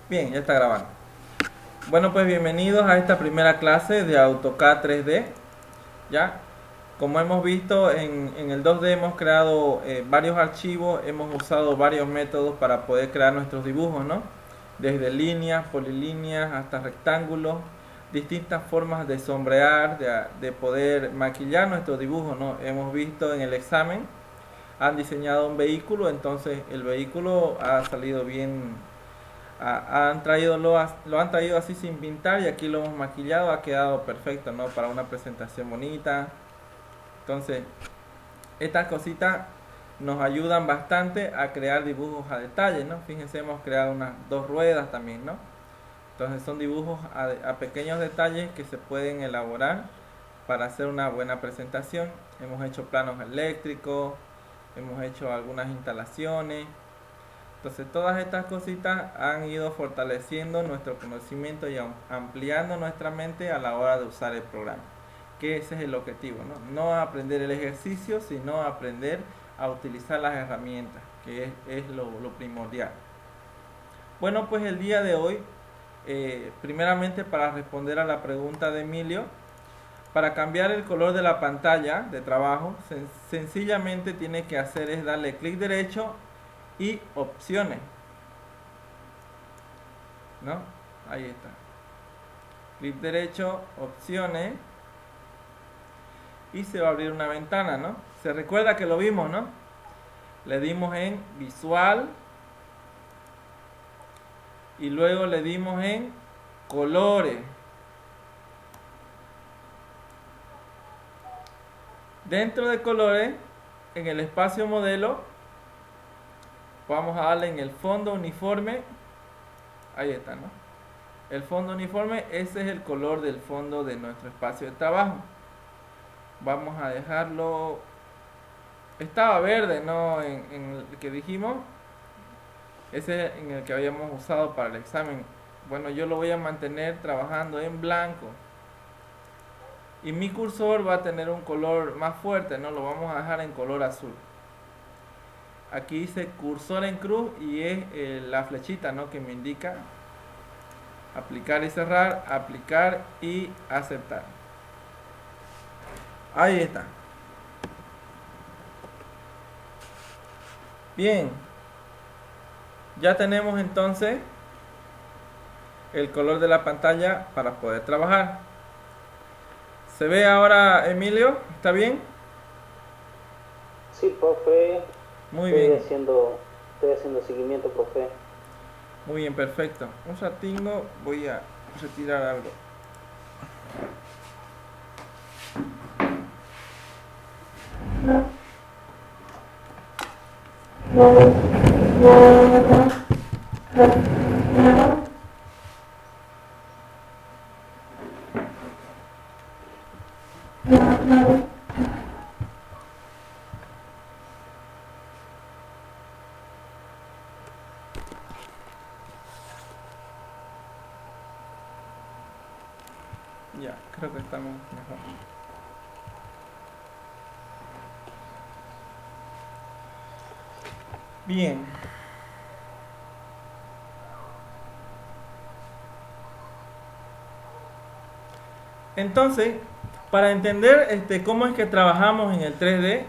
Bien, ya está grabando. Bueno, pues bienvenidos a esta primera clase de AutoCAD 3D. Ya, como hemos visto en el 2D hemos creado varios archivos, hemos usado varios métodos para poder crear nuestros dibujos, ¿no? Desde líneas, polilíneas hasta rectángulos, distintas formas de sombrear, de poder maquillar nuestros dibujos, ¿no? Hemos visto en el examen, han diseñado un vehículo, entonces el vehículo ha salido bien, lo han traído así sin pintar y aquí lo hemos maquillado, ha quedado perfecto, ¿no? Para una presentación bonita. Entonces, estas cositas nos ayudan bastante a crear dibujos a detalle, ¿no? Fíjense, hemos creado unas dos ruedas también, ¿no? Entonces son dibujos a pequeños detalles que se pueden elaborar para hacer una buena presentación. Hemos hecho planos eléctricos, hemos hecho algunas instalaciones. Entonces todas estas cositas han ido fortaleciendo nuestro conocimiento y ampliando nuestra mente a la hora de usar el programa. Que ese es el objetivo, ¿no? No aprender el ejercicio, sino aprender a utilizar las herramientas, que es lo primordial. Bueno, pues el día de hoy, primeramente para responder a la pregunta de Emilio, para cambiar el color de la pantalla de trabajo, sencillamente tiene que hacer es darle clic derecho y opciones, ¿no? Ahí está. Clic derecho, opciones, y se va a abrir una ventana, ¿no? Se recuerda que lo vimos, ¿no? Le dimos en visual y luego le dimos en colores. Dentro de colores, en el espacio modelo, vamos a darle en el fondo uniforme. Ahí está, ¿no? El fondo uniforme, ese es el color del fondo de nuestro espacio de trabajo. Vamos a dejarlo. Estaba verde, ¿no? En el que dijimos. Ese es en el que habíamos usado para el examen. Bueno, yo lo voy a mantener trabajando en blanco. Y mi cursor va a tener un color más fuerte, ¿no? Lo vamos a dejar en color azul. Aquí dice cursor en cruz y es la flechita, ¿no? Que me indica aplicar y cerrar, aplicar y aceptar. Ahí está. Bien. Ya tenemos entonces el color de la pantalla para poder trabajar. ¿Se ve ahora, Emilio? ¿Está bien? Sí, profe, Muy bien. estoy haciendo seguimiento, profe. Muy bien, perfecto. Un ratingo, voy a retirar algo. Ya, creo que estamos mejor. Bien. Entonces, para entender cómo es que trabajamos en el 3D,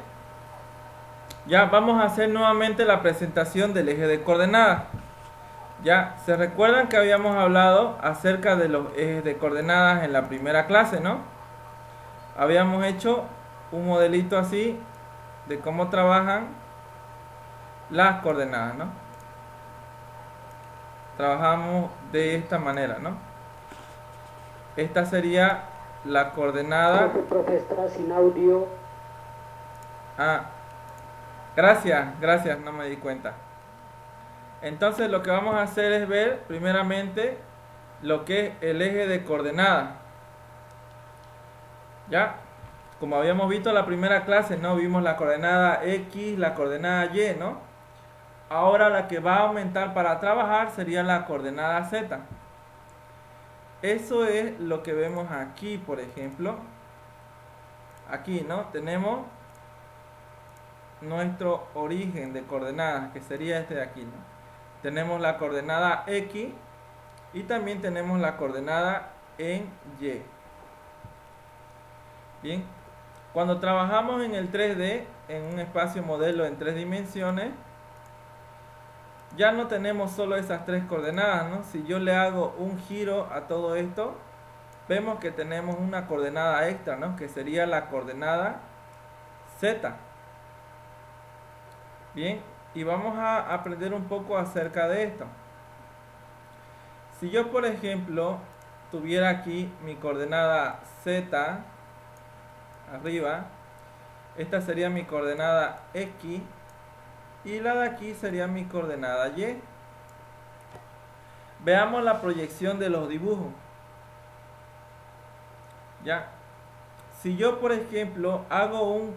ya vamos a hacer nuevamente la presentación del eje de coordenadas. Ya, se recuerdan que habíamos hablado acerca de los ejes de coordenadas en la primera clase, ¿no? Habíamos hecho un modelito así de cómo trabajan las coordenadas, ¿no? Trabajamos de esta manera, ¿no? Esta sería la coordenada. Profe, está sin audio. Ah, gracias, no me di cuenta. Entonces lo que vamos a hacer es ver primeramente lo que es el eje de coordenadas. Ya, como habíamos visto en la primera clase, ¿no? Vimos la coordenada X, la coordenada Y, ¿no? Ahora la que va a aumentar para trabajar sería la coordenada Z. Eso es lo que vemos aquí, por ejemplo. Aquí, ¿no? Tenemos nuestro origen de coordenadas, que sería este de aquí, ¿no? Tenemos la coordenada X Y también tenemos la coordenada en Y. Bien, cuando trabajamos en el 3D, en un espacio modelo en 3 dimensiones, ya no tenemos solo esas 3 coordenadas, ¿no? Si yo le hago un giro a todo esto, vemos que tenemos una coordenada extra, ¿no? Que sería la coordenada Z. Bien, y vamos a aprender un poco acerca de esto. Si yo, por ejemplo, tuviera aquí mi coordenada Z arriba, esta sería mi coordenada X y la de aquí sería mi coordenada Y. Veamos la proyección de los dibujos. Ya. Si yo, por ejemplo, hago un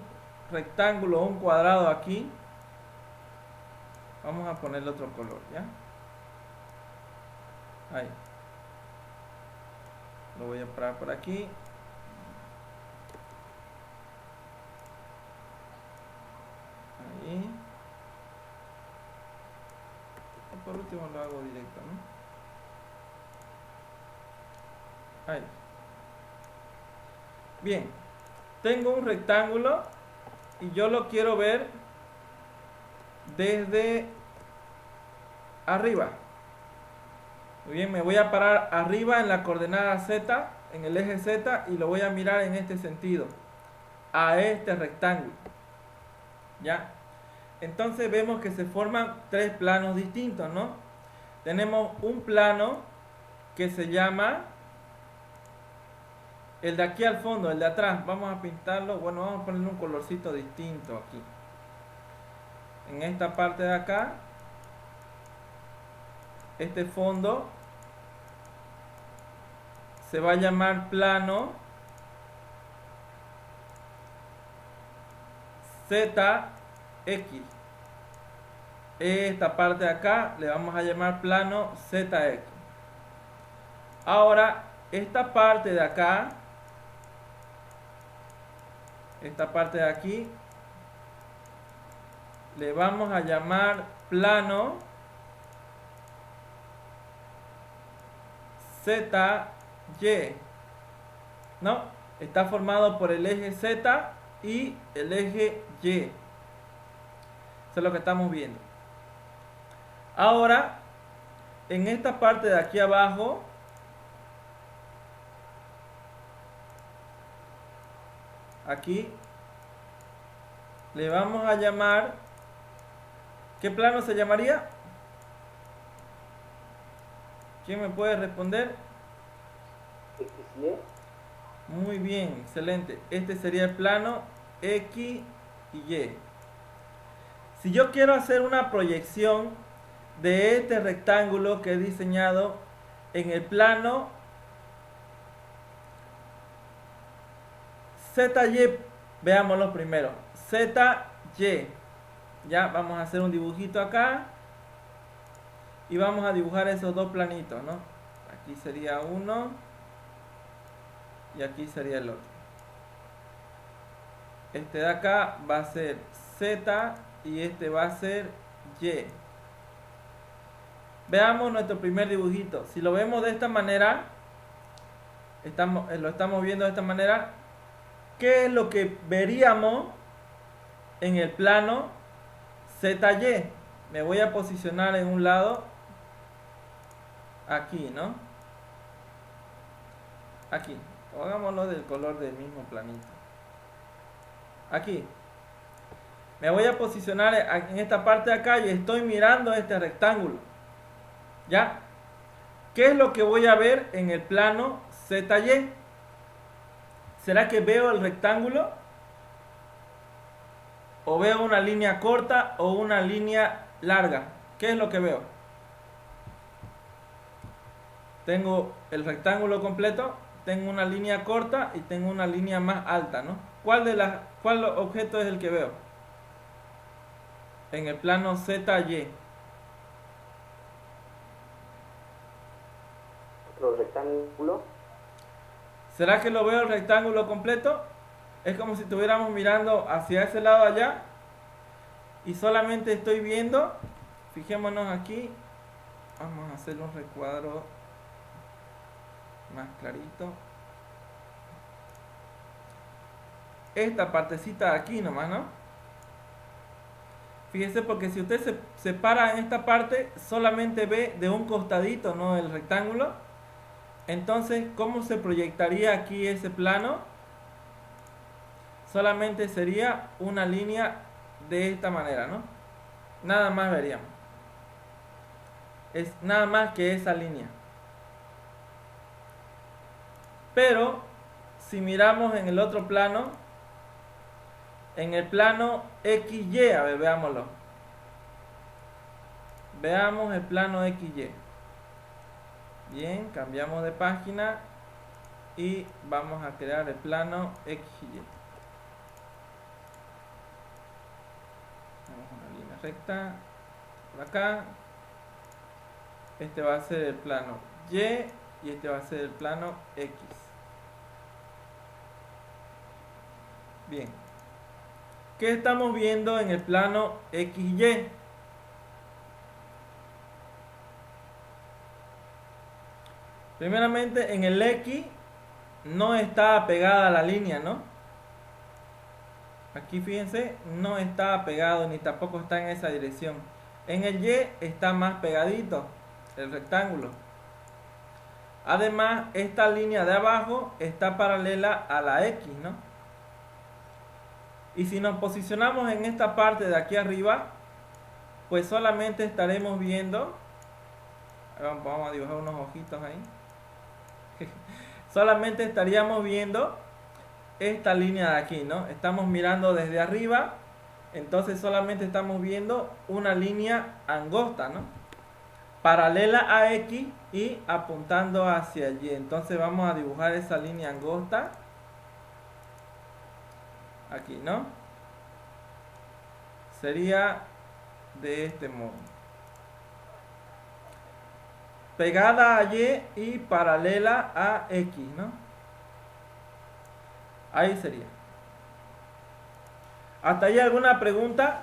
rectángulo o un cuadrado aquí, vamos a ponerle otro color, ¿ya? Ahí. Lo voy a parar por aquí. Ahí. Y por último lo hago directo, ¿no? Ahí. Bien. Tengo un rectángulo y yo lo quiero ver desde arriba. Muy bien, me voy a parar arriba en la coordenada Z, en el eje Z, y lo voy a mirar en este sentido, a este rectángulo. ¿Ya? Entonces vemos que se forman 3 planos distintos, ¿no? Tenemos un plano que se llama el de aquí al fondo, el de atrás. Vamos a pintarlo, bueno, vamos a ponerle un colorcito distinto aquí. En esta parte de acá, este fondo se va a llamar plano ZX. Esta parte de acá le vamos a llamar plano ZX. Ahora, esta parte de acá, esta parte de aquí, le vamos a llamar plano ZY. ¿No? Está formado por el eje Z y el eje Y. Eso es lo que estamos viendo. Ahora, en esta parte de aquí abajo, aquí, le vamos a llamar, ¿qué plano se llamaría? ¿Quién me puede responder? XY. Muy bien, excelente. Este sería el plano X y Y. Si yo quiero hacer una proyección de este rectángulo que he diseñado en el plano ZY, veámoslo primero. ZY. Ya, vamos a hacer un dibujito acá. Y vamos a dibujar esos 2 planitos, ¿no? Aquí sería uno. Y aquí sería el otro. Este de acá va a ser Z y este va a ser Y. Veamos nuestro primer dibujito. Si lo vemos de esta manera, lo estamos viendo de esta manera, ¿qué es lo que veríamos en el plano ZY? Me voy a posicionar en un lado, aquí, ¿no? Aquí. O hagámoslo del color del mismo planito. Aquí. Me voy a posicionar en esta parte de acá y estoy mirando este rectángulo. ¿Ya? ¿Qué es lo que voy a ver en el plano ZY? ¿Será que veo el rectángulo? ¿O veo una línea corta o una línea larga? ¿Qué es lo que veo? Tengo el rectángulo completo, tengo una línea corta y tengo una línea más alta, ¿no? ¿Cuál objeto es el que veo? En el plano ZY. Otro rectángulo. ¿Será que lo veo el rectángulo completo? Es como si estuviéramos mirando hacia ese lado allá y solamente estoy viendo, fijémonos aquí, vamos a hacer un recuadro más clarito. Esta partecita de aquí nomás, ¿no? Fíjese, porque si usted se para en esta parte, solamente ve de un costadito, ¿no? El rectángulo. Entonces, ¿cómo se proyectaría aquí ese plano? Solamente sería una línea de esta manera, ¿no? Nada más veríamos. Es nada más que esa línea. Pero, si miramos en el otro plano, en el plano XY, a ver, veámoslo. Veamos el plano XY. Bien, cambiamos de página y vamos a crear el plano XY. Vamos a una línea recta por acá. Este va a ser el plano Y y este va a ser el plano X. Bien. ¿Qué estamos viendo en el plano XY? Primeramente, en el X no está pegada la línea, ¿no? Aquí fíjense, no está pegado ni tampoco está en esa dirección. En el Y está más pegadito el rectángulo. Además, esta línea de abajo está paralela a la X, ¿no? Y si nos posicionamos en esta parte de aquí arriba, pues solamente estaremos viendo, vamos a dibujar unos ojitos ahí, solamente estaríamos viendo esta línea de aquí, ¿no? Estamos mirando desde arriba, entonces solamente estamos viendo una línea angosta, ¿no? Paralela a X y apuntando hacia Y. Entonces vamos a dibujar esa línea angosta aquí, ¿no? Sería de este modo, pegada a Y y paralela a X, ¿no? Ahí sería. ¿Hasta ahí alguna pregunta?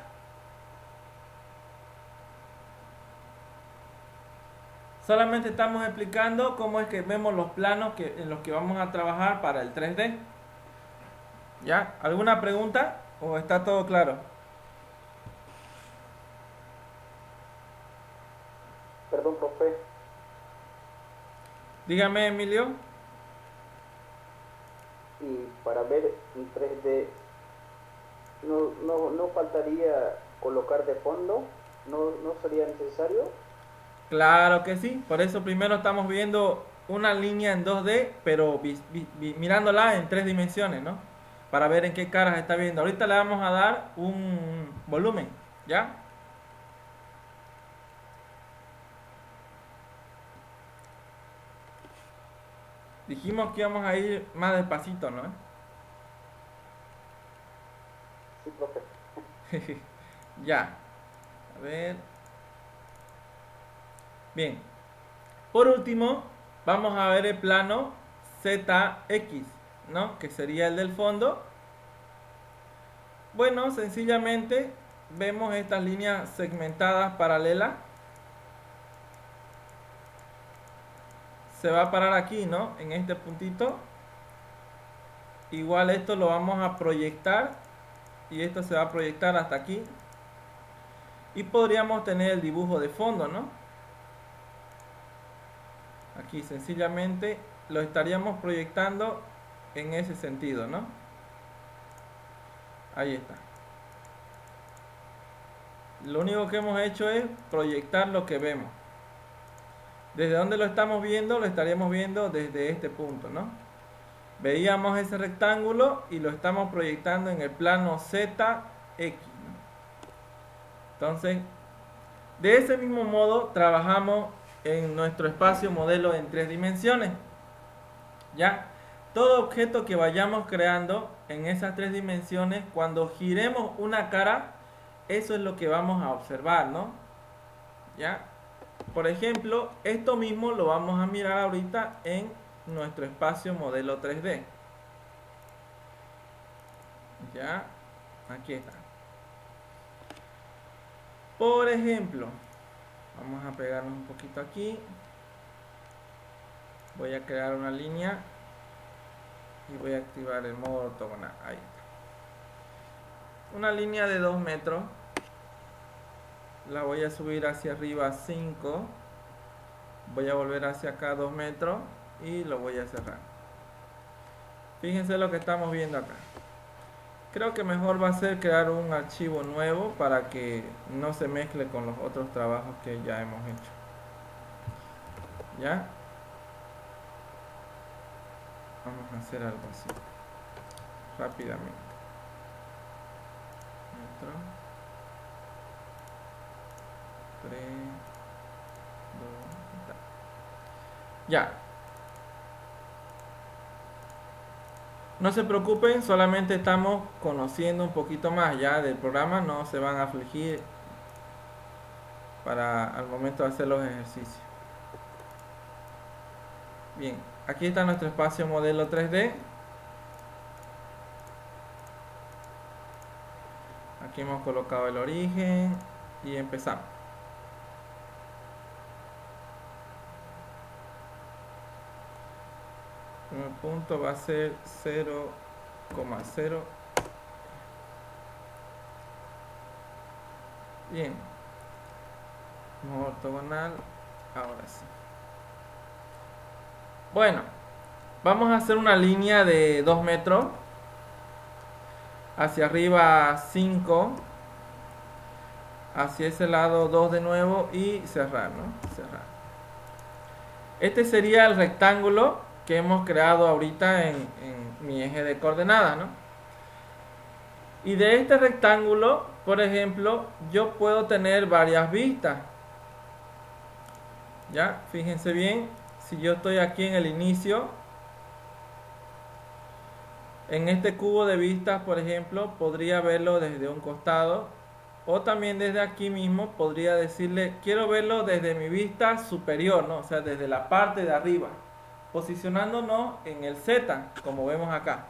Solamente estamos explicando cómo es que vemos los planos en los que vamos a trabajar para el 3D. ¿Ya? ¿Alguna pregunta? ¿O está todo claro? Perdón, profe. Dígame, Emilio. Y para ver en 3D, ¿no faltaría colocar de fondo? ¿No sería necesario? Claro que sí. Por eso primero estamos viendo una línea en 2D, pero mirándola en 3 dimensiones, ¿no? Para ver en qué caras está viendo. Ahorita le vamos a dar un volumen, ¿ya? Dijimos que íbamos a ir más despacito, ¿no? Sí, profe. Ya. A ver. Bien. Por último, vamos a ver el plano ZX, ¿no? Que sería el del fondo. Bueno, sencillamente vemos estas líneas segmentadas paralelas. Se va a parar aquí, ¿no? En este puntito. Igual esto lo vamos a proyectar y esto se va a proyectar hasta aquí. Y podríamos tener el dibujo de fondo, ¿no? Aquí sencillamente lo estaríamos proyectando en ese sentido, ¿no? Ahí está. Lo único que hemos hecho es proyectar lo que vemos. ¿Desde dónde lo estamos viendo? Lo estaríamos viendo desde este punto, ¿no? Veíamos ese rectángulo y lo estamos proyectando en el plano ZX, ¿no? Entonces, de ese mismo modo trabajamos en nuestro espacio modelo en 3 dimensiones. ¿Ya? Todo objeto que vayamos creando en esas 3 dimensiones, cuando giremos una cara, eso es lo que vamos a observar, ¿no? ¿Ya? Por ejemplo, esto mismo lo vamos a mirar ahorita en nuestro espacio modelo 3D. ¿Ya? Aquí está. Por ejemplo, vamos a pegarnos un poquito aquí. Voy a crear una línea y voy a activar el modo ortogonal. Ahí está. Una línea de 2 metros. La voy a subir hacia arriba 5. Voy a volver hacia acá 2 metros y lo voy a cerrar. Fíjense lo que estamos viendo acá. Creo que mejor va a ser crear un archivo nuevo para que no se mezcle con los otros trabajos que ya hemos hecho. ¿Ya? Vamos a hacer algo así. Rápidamente. Otro. 3, 2, ya. No se preocupen, solamente estamos conociendo un poquito más ya del programa, no se van a afligir para al momento de hacer los ejercicios. Bien, aquí está nuestro espacio modelo 3D. Aquí hemos colocado el origen y empezamos. El primer punto va a ser 0,0. Bien. Modo ortogonal. Ahora sí. Bueno, vamos a hacer una línea de 2 metros. Hacia arriba 5. Hacia ese lado 2 de nuevo y cerrar, ¿no? Cerrar. Este sería el rectángulo que hemos creado ahorita en mi eje de coordenadas, ¿no? Y de este rectángulo, por ejemplo, yo puedo tener varias vistas. Ya, fíjense bien, si yo estoy aquí en el inicio, en este cubo de vistas, por ejemplo, podría verlo desde un costado, o también desde aquí mismo podría decirle, quiero verlo desde mi vista superior, ¿no? O sea, desde la parte de arriba, posicionándonos en el Z, como vemos acá.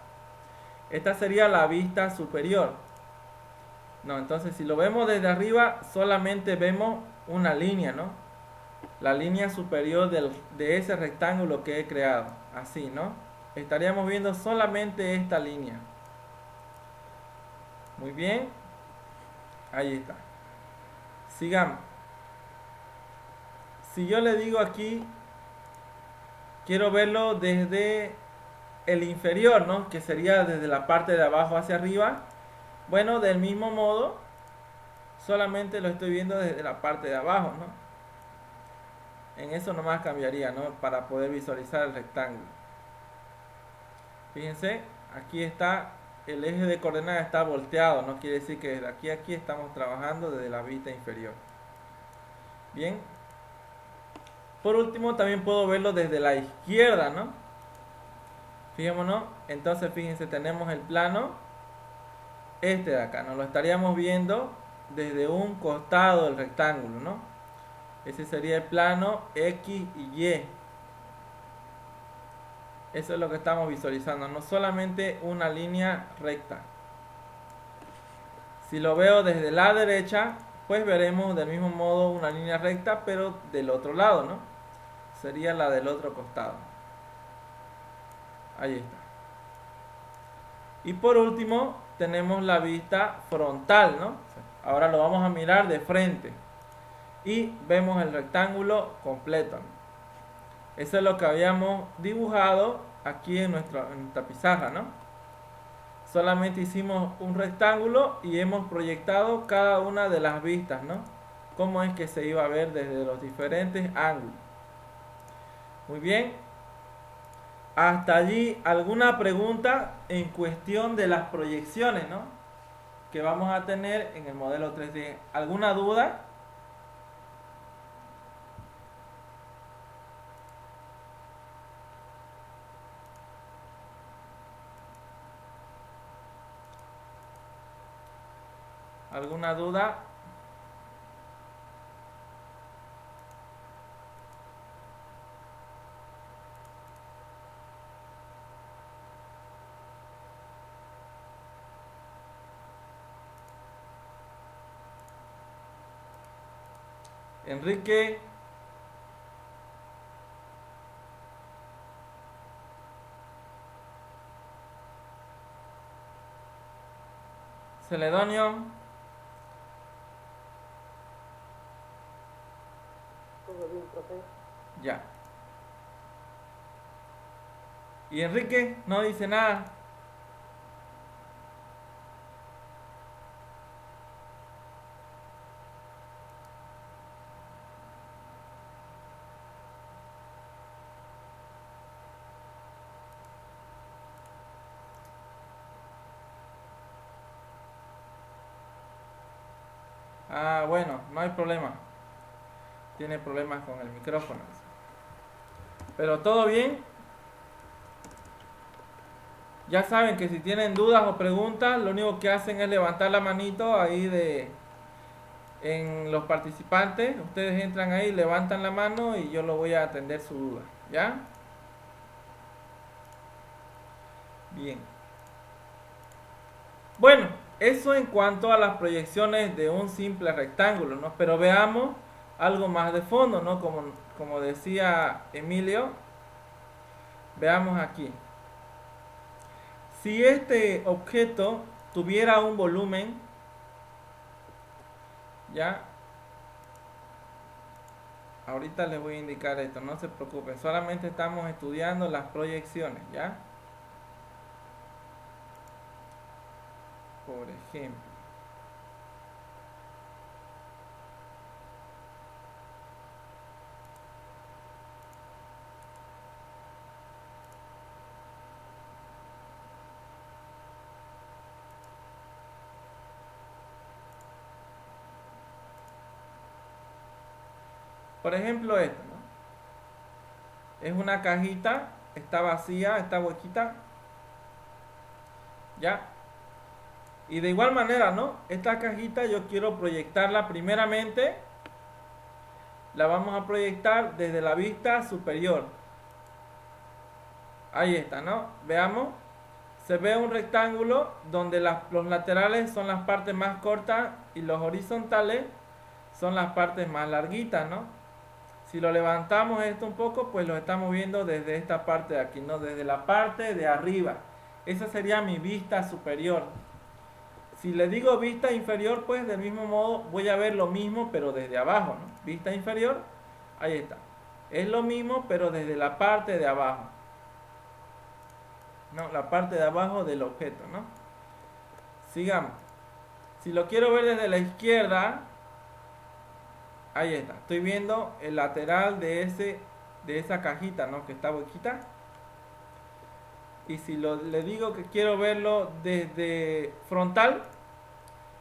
Esta sería la vista superior. No, entonces si lo vemos desde arriba, solamente vemos una línea, ¿no? La línea superior de ese rectángulo que he creado. Así, ¿no? Estaríamos viendo solamente esta línea. Muy bien. Ahí está. Sigamos. Si yo le digo aquí, quiero verlo desde el inferior, ¿no? Que sería desde la parte de abajo hacia arriba. Bueno, del mismo modo, solamente lo estoy viendo desde la parte de abajo, ¿no? En eso nomás cambiaría, ¿no? Para poder visualizar el rectángulo. Fíjense, aquí está, el eje de coordenadas está volteado, no quiere decir que desde aquí a aquí estamos trabajando desde la vista inferior. Bien. Por último, también puedo verlo desde la izquierda, ¿no? Fijémonos, entonces fíjense, tenemos el plano, este de acá, nos lo estaríamos viendo desde un costado del rectángulo, ¿no? Ese sería el plano X y Y. Eso es lo que estamos visualizando, no solamente una línea recta. Si lo veo desde la derecha, pues veremos del mismo modo una línea recta, pero del otro lado, ¿no? Sería la del otro costado. Ahí está. Y por último, tenemos la vista frontal, ¿no? Ahora lo vamos a mirar de frente. Y vemos el rectángulo completo, ¿no? Eso es lo que habíamos dibujado aquí en nuestra pizarra, ¿no? Solamente hicimos un rectángulo y hemos proyectado cada una de las vistas, ¿no? Cómo es que se iba a ver desde los diferentes ángulos. Muy bien. Hasta allí, ¿alguna pregunta en cuestión de las proyecciones, ¿no? Que vamos a tener en el modelo 3D? ¿Alguna duda? ¿Alguna duda? Enrique. Celedonio. Todo bien, profe. Ya. Y Enrique no dice nada. Ah, bueno, no hay problema. Tiene problemas con el micrófono. Pero todo bien. Ya saben que si tienen dudas o preguntas, lo único que hacen es levantar la manito ahí en los participantes. Ustedes entran ahí, levantan la mano y yo lo voy a atender su duda. ¿Ya? Bien. Bueno, eso en cuanto a las proyecciones de un simple rectángulo, ¿no? Pero veamos algo más de fondo, ¿no? Como decía Emilio, veamos aquí. Si este objeto tuviera un volumen, ¿ya? Ahorita les voy a indicar esto, no se preocupen, solamente estamos estudiando las proyecciones, ¿ya? Por ejemplo. Por ejemplo esto, ¿no? Es una cajita, está vacía, está huequita, ¿ya? Y de igual manera, ¿no? Esta cajita yo quiero proyectarla primeramente, la vamos a proyectar desde la vista superior. Ahí está, ¿no? Veamos. Se ve un rectángulo donde los laterales son las partes más cortas y los horizontales son las partes más larguitas, ¿no? Si lo levantamos esto un poco, pues lo estamos viendo desde esta parte de aquí, ¿no? Desde la parte de arriba. Esa sería mi vista superior. Si le digo vista inferior, pues del mismo modo voy a ver lo mismo, pero desde abajo, ¿no? Vista inferior, ahí está. Es lo mismo, pero desde la parte de abajo. No, la parte de abajo del objeto, ¿no? Sigamos. Si lo quiero ver desde la izquierda, ahí está. Estoy viendo el lateral de esa cajita, ¿no? Que está huequita. Y si le digo que quiero verlo desde frontal,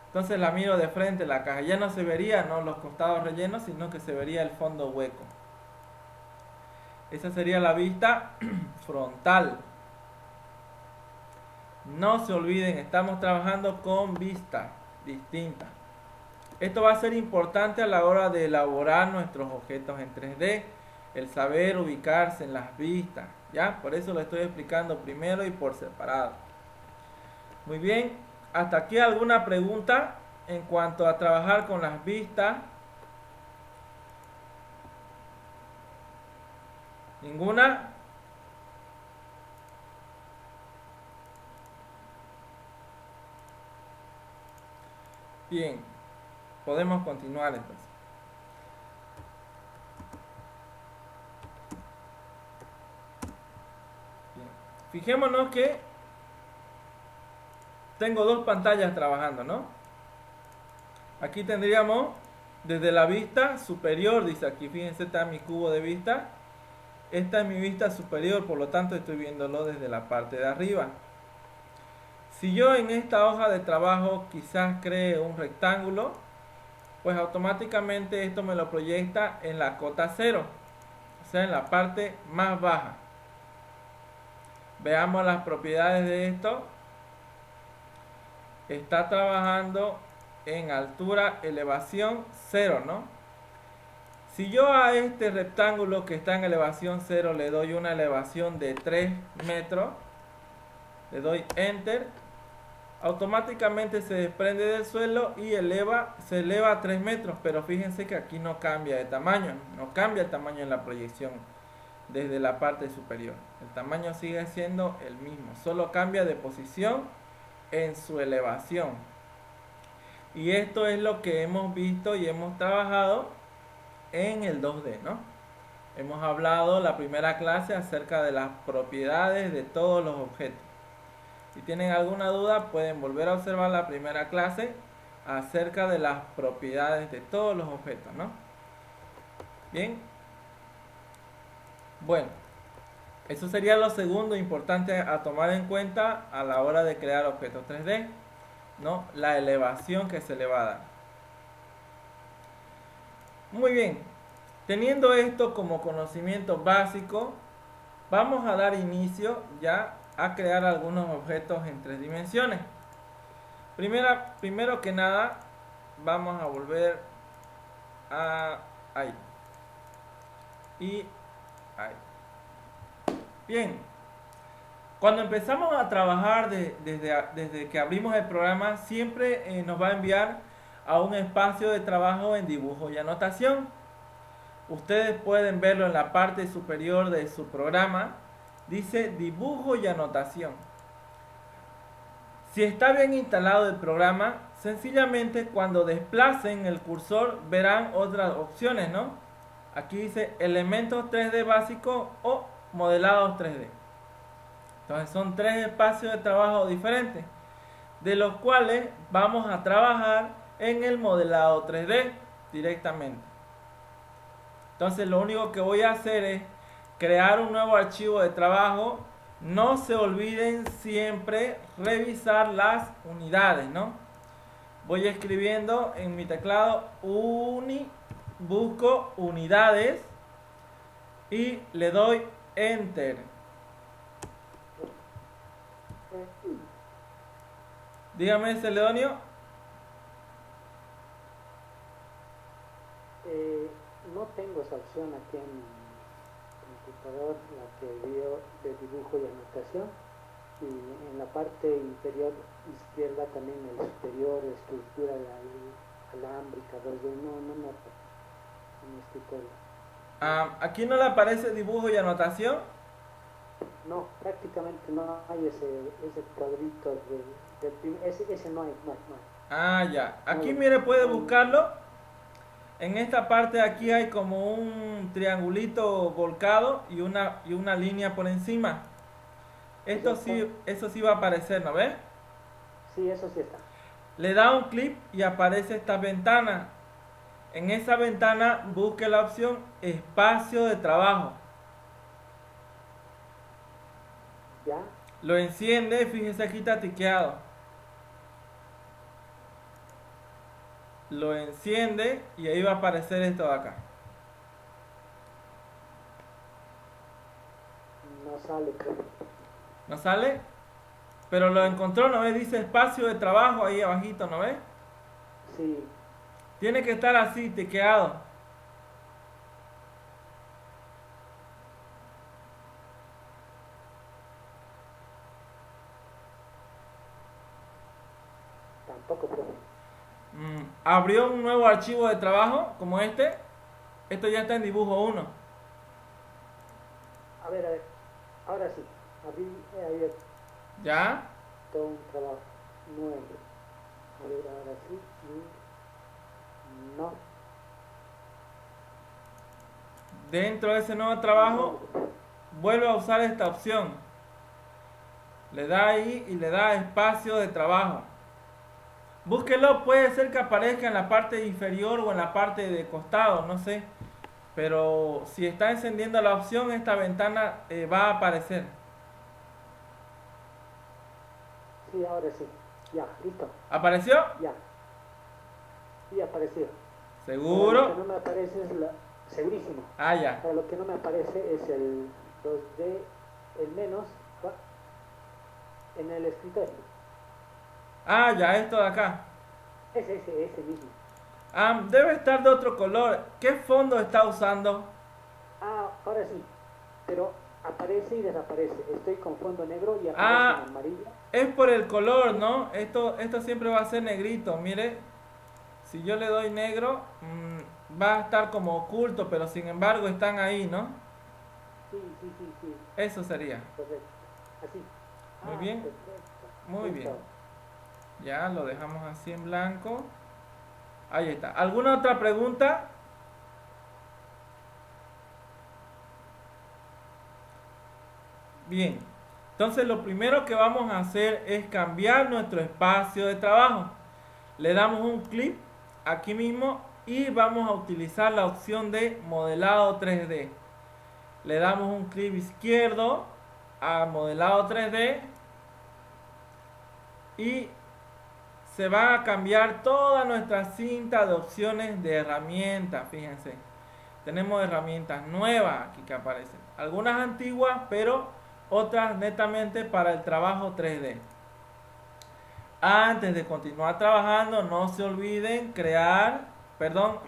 entonces la miro de frente la caja. Ya no se vería, ¿no? Los costados rellenos, sino que se vería el fondo hueco. Esa sería la vista frontal. No se olviden, estamos trabajando con vista distinta. Esto va a ser importante a la hora de elaborar nuestros objetos en 3D, el saber ubicarse en las vistas, ¿ya? Por eso lo estoy explicando primero y por separado. Muy bien, hasta aquí alguna pregunta en cuanto a trabajar con las vistas. ¿Ninguna? Bien, podemos continuar entonces. Bien. Fijémonos que tengo dos pantallas trabajando, ¿no? Aquí tendríamos desde la vista superior, dice aquí, fíjense, está mi cubo de vista. Esta es mi vista superior, por lo tanto estoy viéndolo desde la parte de arriba. Si yo en esta hoja de trabajo quizás cree un rectángulo, pues automáticamente esto me lo proyecta en la cota 0, o sea, en la parte más baja. Veamos las propiedades de esto. Está trabajando en altura, elevación 0, ¿no? Si yo a este rectángulo que está en elevación 0 le doy una elevación de 3 metros, le doy Enter, automáticamente se desprende del suelo y se eleva a 3 metros, pero fíjense que aquí no cambia de tamaño, no cambia el tamaño en la proyección desde la parte superior. El tamaño sigue siendo el mismo, solo cambia de posición en su elevación. Y esto es lo que hemos visto y hemos trabajado en el 2D, ¿no? Hemos hablado la primera clase acerca de las propiedades de todos los objetos. Si tienen alguna duda, pueden volver a observar la primera clase acerca de las propiedades de todos los objetos, ¿no? Bien. Bueno, eso sería lo segundo importante a tomar en cuenta a la hora de crear objetos 3D, ¿no? La elevación que se le va a dar. Muy bien, teniendo esto como conocimiento básico, vamos a dar inicio ya a crear algunos objetos en 3 dimensiones. Primero que nada, vamos a volver a ahí y ahí. Bien, cuando empezamos a trabajar desde que abrimos el programa, siempre nos va a enviar a un espacio de trabajo en dibujo y anotación. Ustedes pueden verlo en la parte superior de su programa. Dice dibujo y anotación. Si está bien instalado el programa, sencillamente cuando desplacen el cursor verán otras opciones, ¿no? Aquí dice elementos 3D básicos o modelados 3D. Entonces son 3 espacios de trabajo diferentes, de los cuales vamos a trabajar en el modelado 3D directamente. Entonces lo único que voy a hacer es crear un nuevo archivo de trabajo. No se olviden siempre revisar las unidades, ¿no? Voy escribiendo en mi teclado busco unidades y le doy enter. Dígame, Celedonio. No tengo esa opción aquí en mi computador, la que veo de dibujo y anotación, y en la parte inferior izquierda también el superior, estructura alámbrica, 2D, no noto en mi escritorio. ¿Aquí no le aparece dibujo y anotación? No, prácticamente no hay ese cuadrito ese no hay. Ya. Aquí mire, puede buscarlo. En esta parte de aquí hay como un triangulito volcado y una línea por encima. Eso sí va a aparecer, ¿no ves? Sí, eso sí está. Le da un clic y aparece esta ventana. En esa ventana busque la opción espacio de trabajo. ¿Ya? Lo enciende, fíjese aquí está tiqueado. Lo enciende y ahí va a aparecer esto de acá. No sale, creo. ¿No sale? Pero lo encontró, ¿no ves? Dice espacio de trabajo ahí abajito, ¿no ves? Sí. Tiene que estar así, tiqueado. Tampoco, profe. Abrió un nuevo archivo de trabajo como este. Esto ya está en dibujo 1. A ver. Ahora sí. He abierto ¿Ya? todo un trabajo nuevo. A ver, ahora sí. No. Dentro de ese nuevo trabajo, vuelve a usar esta opción. Le da ahí y le da espacio de trabajo. Búsquelo, puede ser que aparezca en la parte inferior o en la parte de costado, no sé. Pero si está encendiendo la opción, esta ventana va a aparecer. Sí, ahora sí. Ya, listo. ¿Apareció? Ya. Sí, apareció. ¿Seguro? Lo que no me aparece es segurísimo. Ya. Ahora lo que no me aparece es el 2D, el menos, en el escritorio. Ya, esto de acá. Ese mismo. Debe estar de otro color. ¿Qué fondo está usando? Ahora sí. Pero aparece y desaparece. Estoy con fondo negro y aparece en amarillo. Es por el color, ¿no? Esto siempre va a ser negrito. Mire, si yo le doy negro, va a estar como oculto, pero sin embargo están ahí, ¿no? Sí. Eso sería. Perfecto. Así. Muy bien. Perfecto. Muy Listo. bien. Ya lo dejamos así en blanco. Ahí está. ¿Alguna otra pregunta? Bien. Entonces lo primero que vamos a hacer es cambiar nuestro espacio de trabajo. Le damos un clic aquí mismo y vamos a utilizar la opción de modelado 3D. Le damos un clic izquierdo a modelado 3D y se va a cambiar toda nuestra cinta de opciones de herramientas. Fíjense, tenemos herramientas nuevas aquí que aparecen, algunas antiguas, pero otras netamente para el trabajo 3D. Antes de continuar trabajando, no se olviden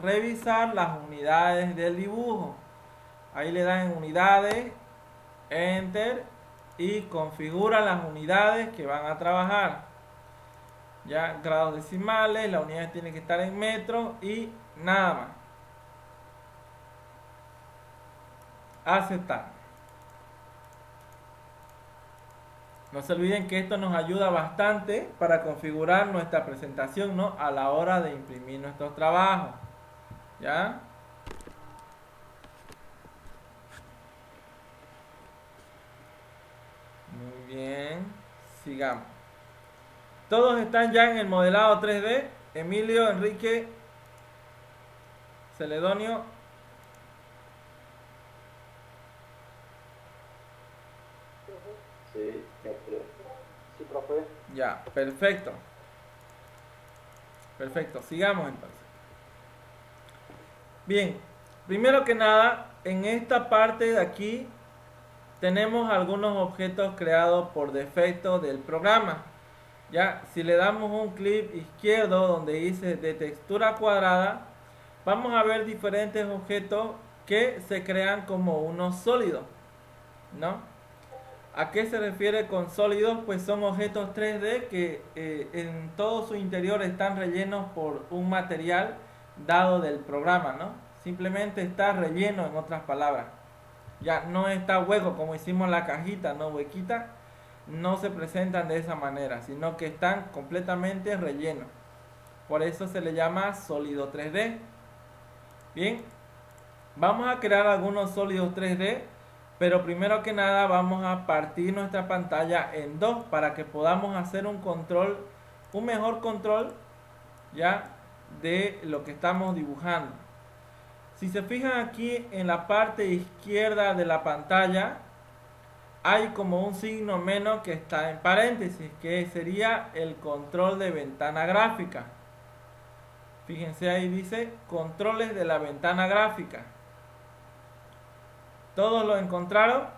revisar las unidades del dibujo. Ahí le dan en unidades, enter, y configuran las unidades que van a trabajar. Ya, grados decimales, las unidades tienen que estar en metros y nada más. Aceptar. No se olviden que esto nos ayuda bastante para configurar nuestra presentación, ¿no? A la hora de imprimir nuestros trabajos. ¿Ya? Muy bien. Sigamos. Todos están ya en el modelado 3D. Emilio, Enrique, Celedonio. Sí, sí, profe. Ya, perfecto. Perfecto, sigamos entonces. Bien, primero que nada, en esta parte de aquí tenemos algunos objetos creados por defecto del programa. Ya, si le damos un clic izquierdo donde dice de textura cuadrada, vamos a ver diferentes objetos que se crean como unos sólidos, ¿no? ¿A qué se refiere con sólidos? Pues son objetos 3D que en todo su interior están rellenos por un material dado del programa, ¿no? Simplemente está relleno, en otras palabras. Ya no está hueco como hicimos la cajita, ¿no? Huequita. No se presentan de esa manera, sino que están completamente rellenos. Por eso se le llama sólido 3D. Bien, vamos a crear algunos sólidos 3D, pero primero que nada vamos a partir nuestra pantalla en dos para que podamos hacer un mejor control ya de lo que estamos dibujando. Si se fijan aquí en la parte izquierda de la pantalla, hay como un signo menos que está en paréntesis, que sería el control de ventana gráfica. Fíjense, ahí dice controles de la ventana gráfica. ¿Todos lo encontraron?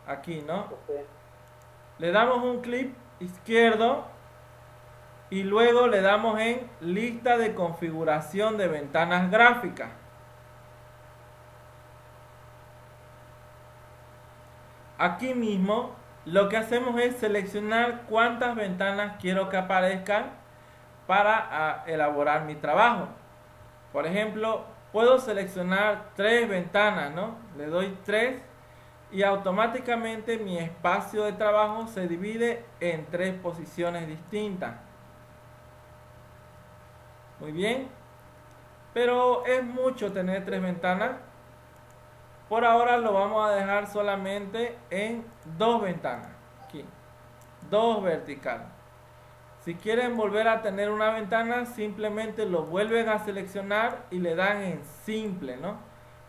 Aquí, ¿no? Le damos un clic izquierdo y luego le damos en lista de configuración de ventanas gráficas. Aquí mismo lo que hacemos es seleccionar cuántas ventanas quiero que aparezcan para elaborar mi trabajo. Por ejemplo, puedo seleccionar 3 ventanas, ¿no? Le doy 3 y automáticamente mi espacio de trabajo se divide en 3 posiciones distintas. Muy bien, pero es mucho tener 3 ventanas. Por ahora lo vamos a dejar solamente en 2 ventanas, aquí, 2 verticales. Si quieren volver a tener una ventana, simplemente lo vuelven a seleccionar y le dan en simple, ¿no?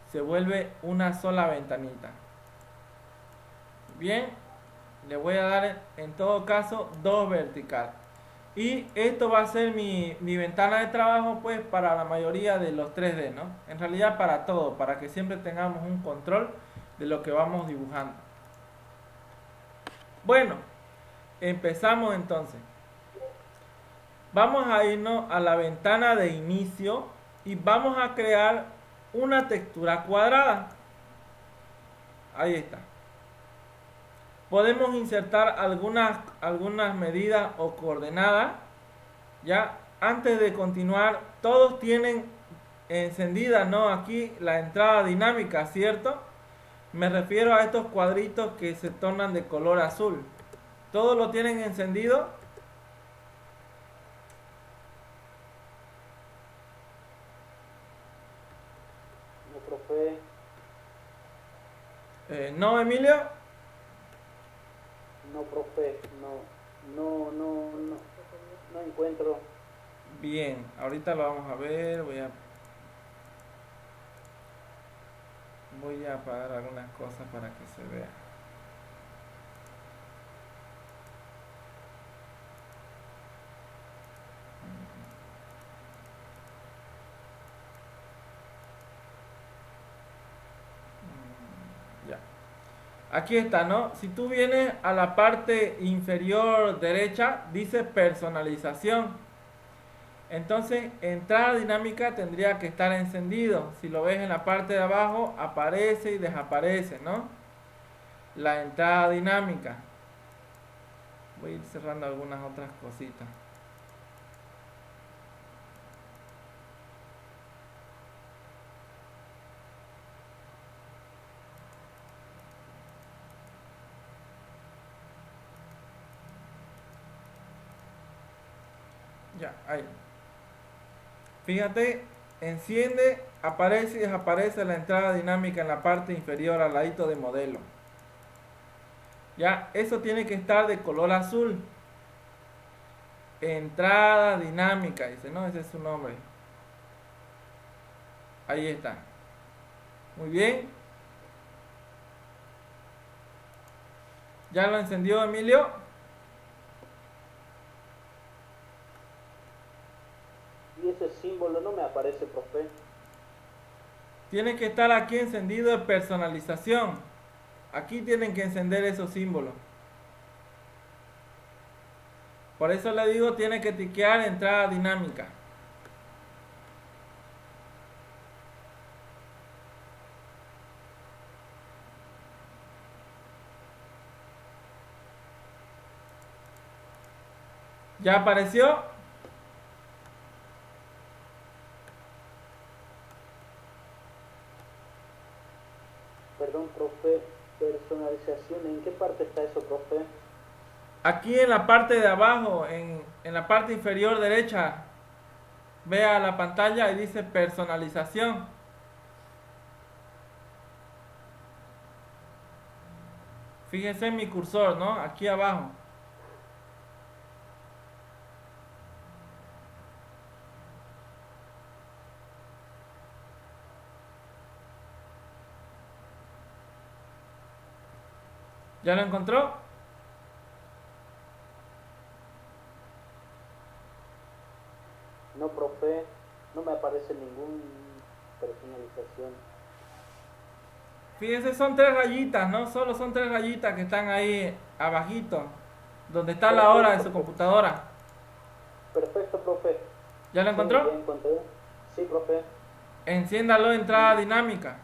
Se vuelve una sola ventanita. Bien, le voy a dar en todo caso 2 verticales. Y esto va a ser mi ventana de trabajo, pues, para la mayoría de los 3D, ¿no? En realidad para todo, para que siempre tengamos un control de lo que vamos dibujando. Bueno, empezamos entonces. Vamos a irnos a la ventana de inicio y vamos a crear una textura cuadrada. Ahí está. Podemos insertar algunas medidas o coordenadas. Ya, antes de continuar, todos tienen encendida, ¿no? Aquí la entrada dinámica, ¿cierto? Me refiero a estos cuadritos que se tornan de color azul. ¿Todos lo tienen encendido? profe. ¿No, Emilio? No, profe, no encuentro. Bien, ahorita lo vamos a ver. Voy a apagar algunas cosas para que se vea. Ya. Aquí está, ¿no? Si tú vienes a la parte inferior derecha, dice personalización. Entonces, entrada dinámica tendría que estar encendido. Si lo ves en la parte de abajo, aparece y desaparece, ¿no? La entrada dinámica. Voy a ir cerrando algunas otras cositas. Ya, ahí. Fíjate, enciende, aparece y desaparece la entrada dinámica en la parte inferior al ladito de modelo. Ya, eso tiene que estar de color azul. Entrada dinámica, dice, no, ese es su nombre. Ahí está. Muy bien. ¿Ya lo encendió, Emilio? Y ese símbolo no me aparece, profe. Tiene que estar aquí encendido de personalización. Aquí tienen que encender esos símbolos. Por eso le digo, tiene que tiquear entrada dinámica. ¿Ya apareció? Perdón, profe. Personalización, ¿en qué parte está eso, profe? Aquí en la parte de abajo, en la parte inferior derecha, vea la pantalla y dice personalización. Fíjense en mi cursor, ¿no? Aquí abajo. ¿Ya lo encontró? No, profe, no me aparece ninguna personalización. Fíjense, son 3 rayitas, ¿no? Solo son 3 rayitas que están ahí abajito, donde está la hora de su computadora. Perfecto, profe. ¿Ya lo encontró? Sí, ya encontré. Sí, profe. Enciéndalo, entrada dinámica.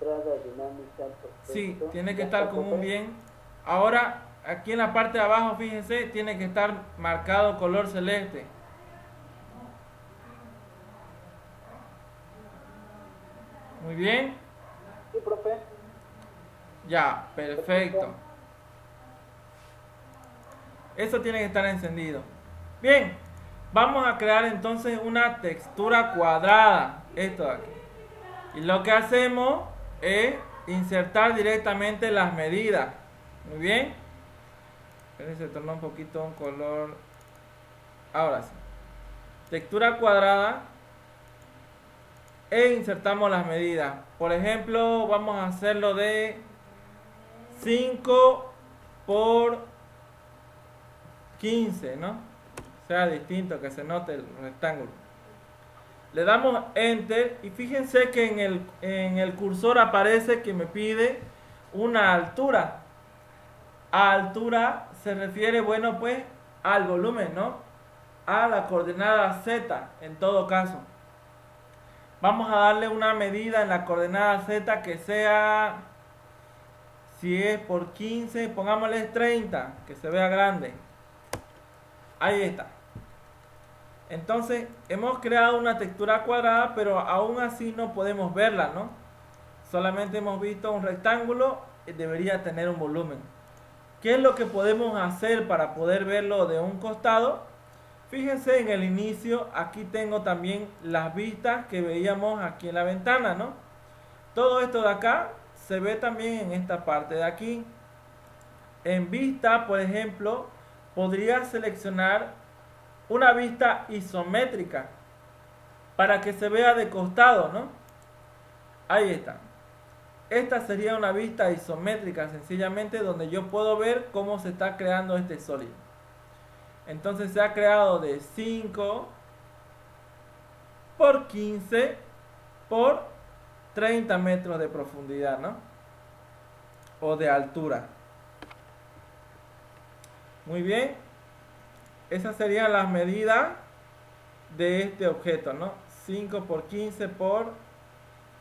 Entrada dinámica, perfecto. Sí, tiene que Ya estar está, con un profe. bien. Ahora, aquí en la parte de abajo, fíjense, tiene que estar marcado color celeste. Muy bien. Sí, profe. Ya, perfecto. Eso tiene que estar encendido. Bien, vamos a crear entonces una textura cuadrada. Esto de aquí. Y lo que hacemos es insertar directamente las medidas. Muy bien. Se tornó un poquito un color. Ahora sí. Textura cuadrada. E insertamos las medidas. Por ejemplo, vamos a hacerlo de 5 por 15, ¿no? Sea distinto, que se note el rectángulo. Le damos Enter y fíjense que en el cursor aparece que me pide una altura. A altura se refiere, bueno, pues al volumen, ¿no? A la coordenada Z, en todo caso. Vamos a darle una medida en la coordenada Z que sea, si es por 15, pongámosle 30, que se vea grande. Ahí está. Entonces, hemos creado una textura cuadrada, pero aún así no podemos verla, ¿no? Solamente hemos visto un rectángulo y debería tener un volumen. ¿Qué es lo que podemos hacer para poder verlo de un costado? Fíjense en el inicio, aquí tengo también las vistas que veíamos aquí en la ventana, ¿no? Todo esto de acá se ve también en esta parte de aquí. En vista, por ejemplo, podría seleccionar una vista isométrica para que se vea de costado, ¿no? Ahí está. Esta sería una vista isométrica, sencillamente, donde yo puedo ver cómo se está creando este sólido. Entonces se ha creado de 5 por 15 por 30 metros de profundidad, ¿no? O de altura. Muy bien. Esas serían las medidas de este objeto, ¿no? 5 por 15 por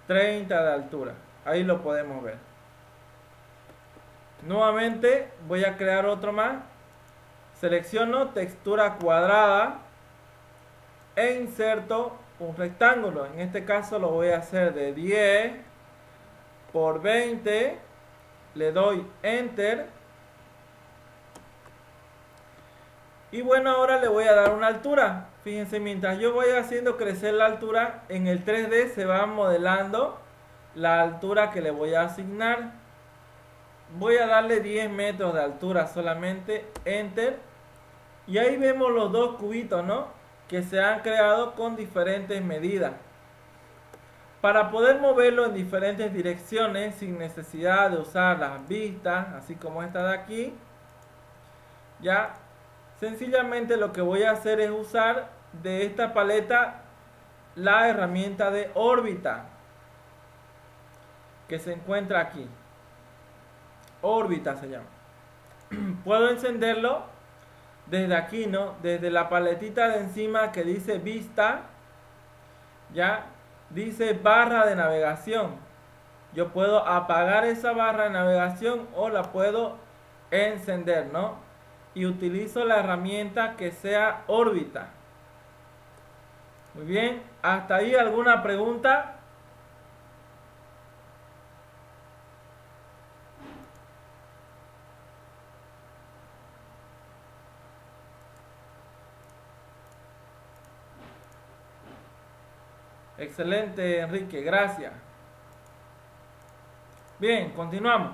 30 de altura. Ahí lo podemos ver. Nuevamente voy a crear otro más. Selecciono textura cuadrada e inserto un rectángulo. En este caso lo voy a hacer de 10 por 20. Le doy Enter. Y bueno, ahora le voy a dar una altura. Fíjense, mientras yo voy haciendo crecer la altura, en el 3D se va modelando la altura que le voy a asignar. Voy a darle 10 metros de altura solamente. Enter. Y ahí vemos los dos cubitos, ¿no? Que se han creado con diferentes medidas. Para poder moverlo en diferentes direcciones sin necesidad de usar las vistas, así como esta de aquí, ya sencillamente lo que voy a hacer es usar de esta paleta la herramienta de órbita que se encuentra aquí. Órbita se llama. Puedo encenderlo desde aquí, ¿no? Desde la paletita de encima que dice vista, ya dice barra de navegación. Yo puedo apagar esa barra de navegación o la puedo encender, ¿no? Y utilizo la herramienta que sea órbita. Muy bien, hasta ahí alguna pregunta. Excelente, Enrique, gracias. Bien, continuamos.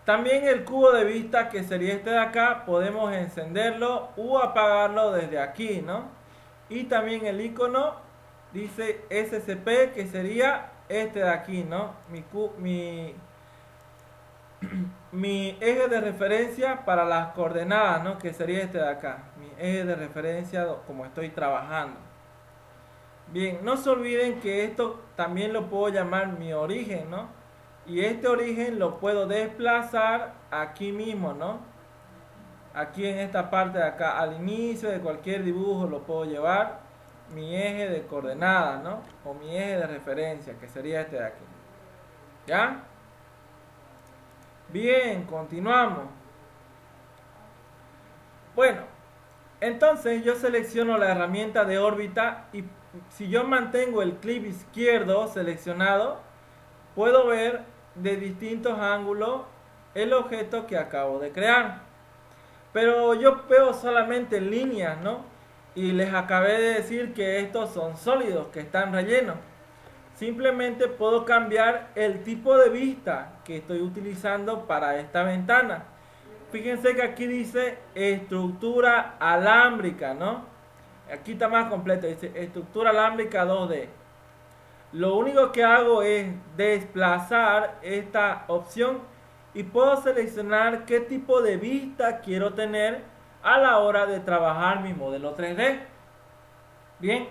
También el cubo de vista, que sería este de acá, podemos encenderlo o apagarlo desde aquí, ¿no? Y también el icono dice SCP, que sería este de aquí, ¿no? Mi eje de referencia para las coordenadas, ¿no? Que sería este de acá, mi eje de referencia como estoy trabajando. Bien, no se olviden que esto también lo puedo llamar mi origen, ¿no? Y este origen lo puedo desplazar aquí mismo, ¿no? Aquí en esta parte de acá, al inicio de cualquier dibujo lo puedo llevar mi eje de coordenadas, ¿no? O mi eje de referencia, que sería este de aquí. ¿Ya? Bien, continuamos. Bueno, entonces yo selecciono la herramienta de órbita y si yo mantengo el clic izquierdo seleccionado, puedo ver de distintos ángulos el objeto que acabo de crear. Pero yo veo solamente líneas, ¿no? Y les acabé de decir que estos son sólidos, que están rellenos. Simplemente puedo cambiar el tipo de vista que estoy utilizando para esta ventana. Fíjense que aquí dice estructura alámbrica, ¿no? Aquí está más completo, dice estructura alámbrica 2D. Lo único que hago es desplazar esta opción y puedo seleccionar qué tipo de vista quiero tener a la hora de trabajar mi modelo 3D. Bien,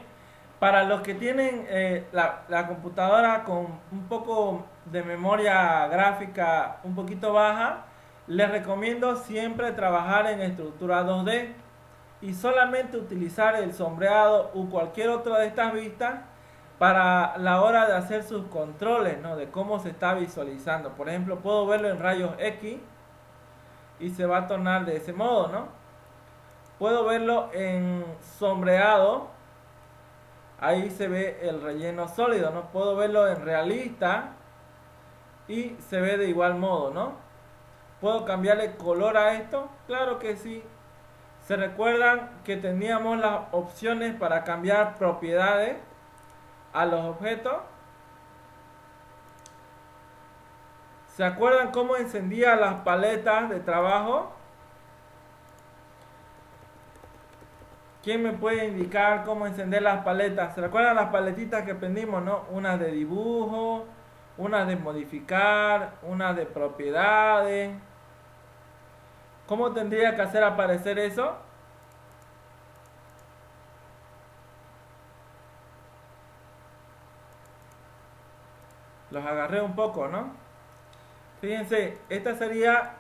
para los que tienen la computadora con un poco de memoria gráfica un poquito baja, les recomiendo siempre trabajar en estructura 2D y solamente utilizar el sombreado u cualquier otra de estas vistas para la hora de hacer sus controles, ¿no? De cómo se está visualizando. Por ejemplo, puedo verlo en rayos X y se va a tornar de ese modo, ¿no? Puedo verlo en sombreado, ahí se ve el relleno sólido, ¿no? Puedo verlo en realista y se ve de igual modo, ¿no? ¿Puedo cambiarle color a esto? Claro que sí. ¿Se recuerdan que teníamos las opciones para cambiar propiedades a los objetos? ¿Se acuerdan cómo encendía las paletas de trabajo? ¿Quién me puede indicar cómo encender las paletas? ¿Se recuerdan las paletitas que aprendimos, no? Una de dibujo, una de modificar, una de propiedades. ¿Cómo tendría que hacer aparecer eso? Los agarré un poco, ¿no? Fíjense, esta sería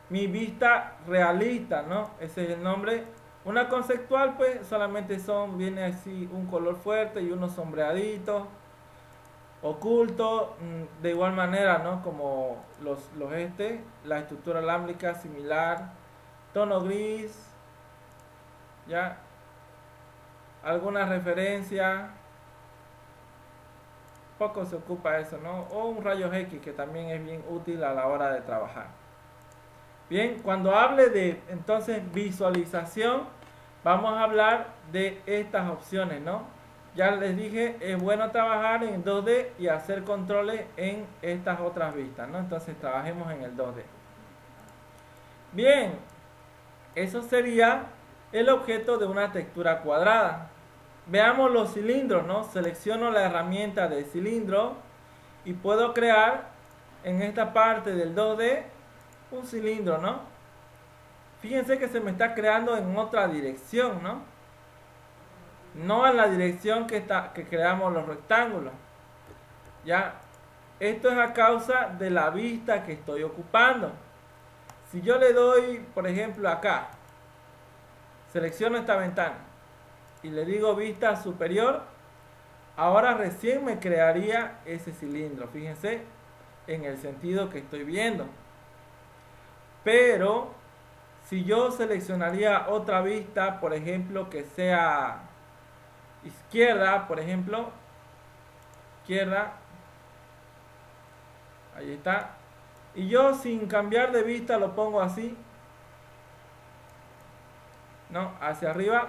mi vista realista, ¿no? Ese es el nombre. Una conceptual, pues, solamente viene así un color fuerte y unos sombreaditos, oculto, de igual manera, ¿no? Como la estructura alámbrica similar, tono gris, ¿ya? Alguna referencia, poco se ocupa eso, ¿no? O un rayos X que también es bien útil a la hora de trabajar. Bien, cuando hable de entonces visualización, vamos a hablar de estas opciones, ¿no? Ya les dije, es bueno trabajar en 2D y hacer controles en estas otras vistas, ¿no? Entonces trabajemos en el 2D. Bien, eso sería el objeto de una textura cuadrada. Veamos los cilindros, ¿no? Selecciono la herramienta de cilindro y puedo crear en esta parte del 2D un cilindro, ¿no? Fíjense que se me está creando en otra dirección, ¿no? No en la dirección que creamos los rectángulos. ¿Ya? Esto es a causa de la vista que estoy ocupando. Si yo le doy, por ejemplo, acá, selecciono esta ventana y le digo vista superior, ahora recién me crearía ese cilindro. Fíjense en el sentido que estoy viendo. Pero si yo seleccionaría otra vista, por ejemplo, que sea izquierda, por ejemplo, izquierda, ahí está, y yo sin cambiar de vista lo pongo así, no, hacia arriba,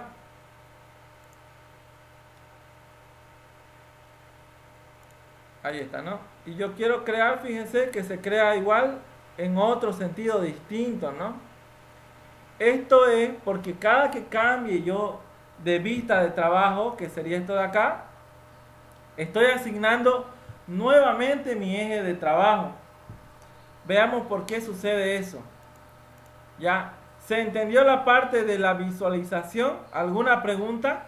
ahí está, ¿no? Y yo quiero crear, fíjense que se crea igual en otro sentido distinto, ¿no? Esto es porque cada que cambie yo de vista de trabajo, que sería esto de acá, estoy asignando nuevamente mi eje de trabajo. Veamos por qué sucede eso. ¿Ya? ¿Se entendió la parte de la visualización? ¿Alguna pregunta?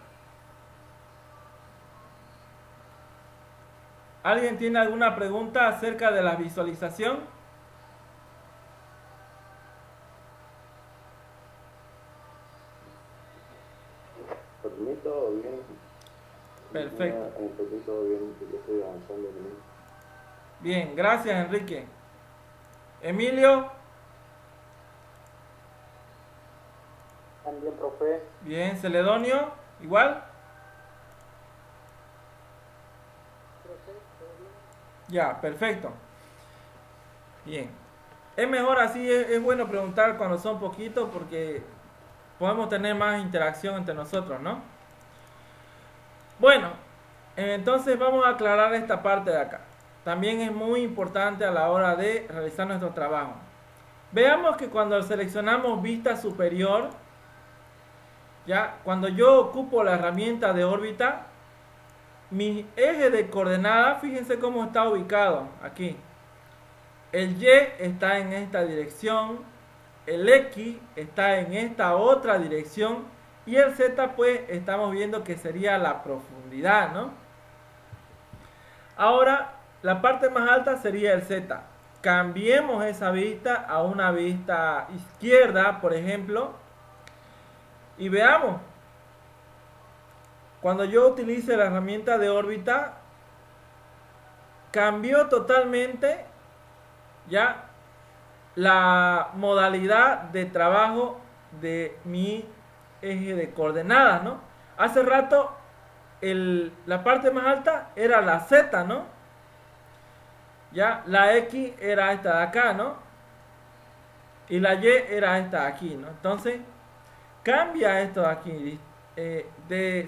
¿Alguien tiene alguna pregunta acerca de la visualización? Por mí todo bien. Perfecto. Por mí todo bien, yo estoy avanzando en mí. Bien, gracias Enrique. Emilio. También, profe. Bien, Celedonio, igual. Ya, perfecto. Bien. Es mejor así, es bueno preguntar cuando son poquitos porque podemos tener más interacción entre nosotros, ¿no? Bueno, entonces vamos a aclarar esta parte de acá. También es muy importante a la hora de realizar nuestro trabajo. Veamos que cuando seleccionamos vista superior, ya, cuando yo ocupo la herramienta de órbita, mi eje de coordenadas, fíjense cómo está ubicado aquí. El Y está en esta dirección, el X está en esta otra dirección y el Z pues estamos viendo que sería la profundidad, ¿no? Ahora la parte más alta sería el Z. Cambiemos esa vista a una vista izquierda, por ejemplo, y veamos. Cuando yo utilice la herramienta de órbita, cambió totalmente ya la modalidad de trabajo de mi eje de coordenadas, ¿no? Hace rato la parte más alta era la Z, ¿no? Ya la X era esta de acá, ¿no? Y la Y era esta de aquí, ¿no? Entonces, cambia esto de aquí.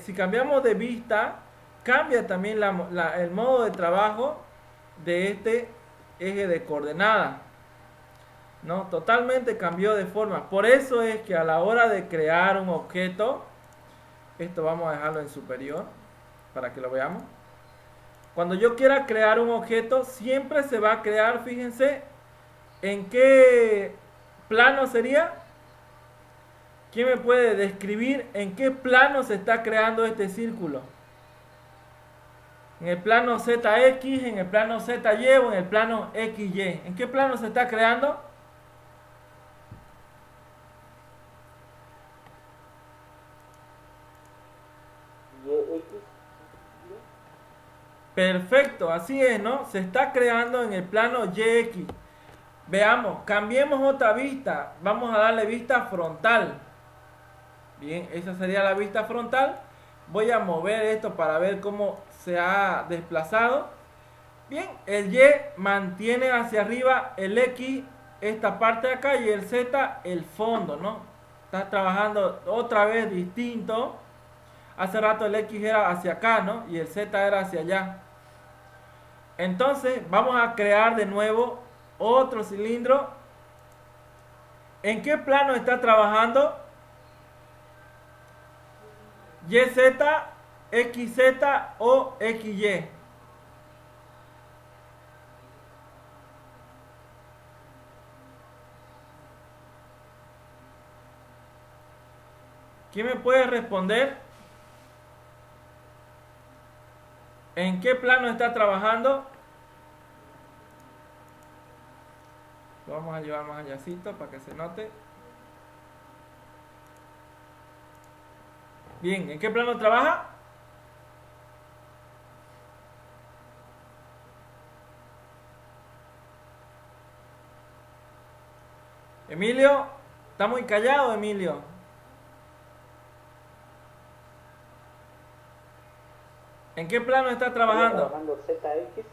Si cambiamos de vista, cambia también el modo de trabajo de este eje de coordenadas, ¿no? Totalmente cambió de forma. Por eso es que a la hora de crear un objeto, esto vamos a dejarlo en superior para que lo veamos. Cuando yo quiera crear un objeto, siempre se va a crear, fíjense, ¿en qué plano sería? ¿Quién me puede describir en qué plano se está creando este círculo? ¿En el plano ZX, en el plano ZY o en el plano XY? ¿En qué plano se está creando? Perfecto, así es, ¿no? Se está creando en el plano YX. Veamos, cambiemos otra vista. Vamos a darle vista frontal. Bien, esa sería la vista frontal. Voy a mover esto para ver cómo se ha desplazado. Bien, el Y mantiene hacia arriba, el X esta parte de acá y el Z el fondo, ¿no? Está trabajando otra vez distinto. Hace rato el X era hacia acá, ¿no? Y el Z era hacia allá. Entonces vamos a crear de nuevo otro cilindro. ¿En qué plano está trabajando? YZ, XZ o XY. ¿Quién me puede responder? ¿En qué plano está trabajando? Lo vamos a llevar más allácito para que se note. Bien, ¿en qué plano trabaja? Emilio, está muy callado, Emilio. ¿En qué plano está trabajando? Trabajando ZX.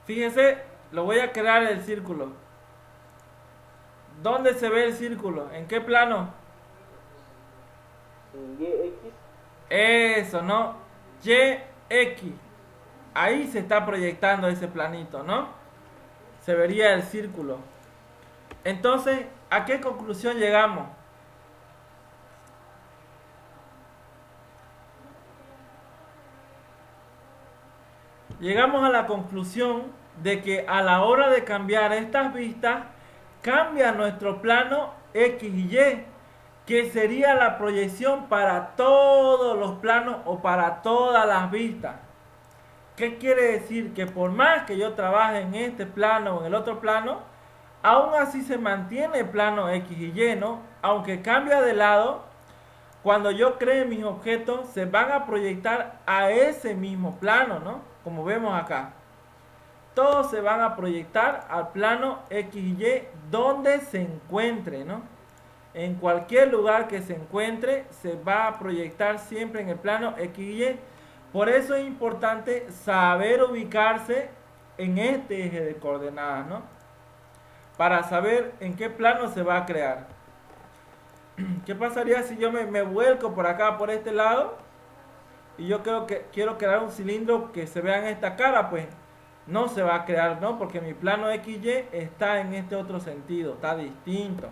Fíjese, lo voy a crear el círculo. ¿Dónde se ve el círculo? ¿En qué plano? En YX. Eso, ¿no? YX. Ahí se está proyectando ese planito, ¿no? Se vería el círculo. Entonces, ¿a qué conclusión llegamos? Llegamos a la conclusión de que a la hora de cambiar estas vistas, cambia nuestro plano X y Y, que sería la proyección para todos los planos o para todas las vistas. ¿Qué quiere decir? Que por más que yo trabaje en este plano o en el otro plano, aún así se mantiene el plano X y Y, ¿no? Aunque cambia de lado, cuando yo cree mis objetos, se van a proyectar a ese mismo plano, ¿no? Como vemos acá. Todos se van a proyectar al plano X y Y donde se encuentre, ¿no? En cualquier lugar que se encuentre, se va a proyectar siempre en el plano X y Y. Por eso es importante saber ubicarse en este eje de coordenadas, ¿no? Para saber en qué plano se va a crear. ¿Qué pasaría si yo me vuelco por acá, por este lado? Y yo quiero crear un cilindro que se vea en esta cara, pues no se va a crear, ¿no? Porque mi plano XY está en este otro sentido, está distinto.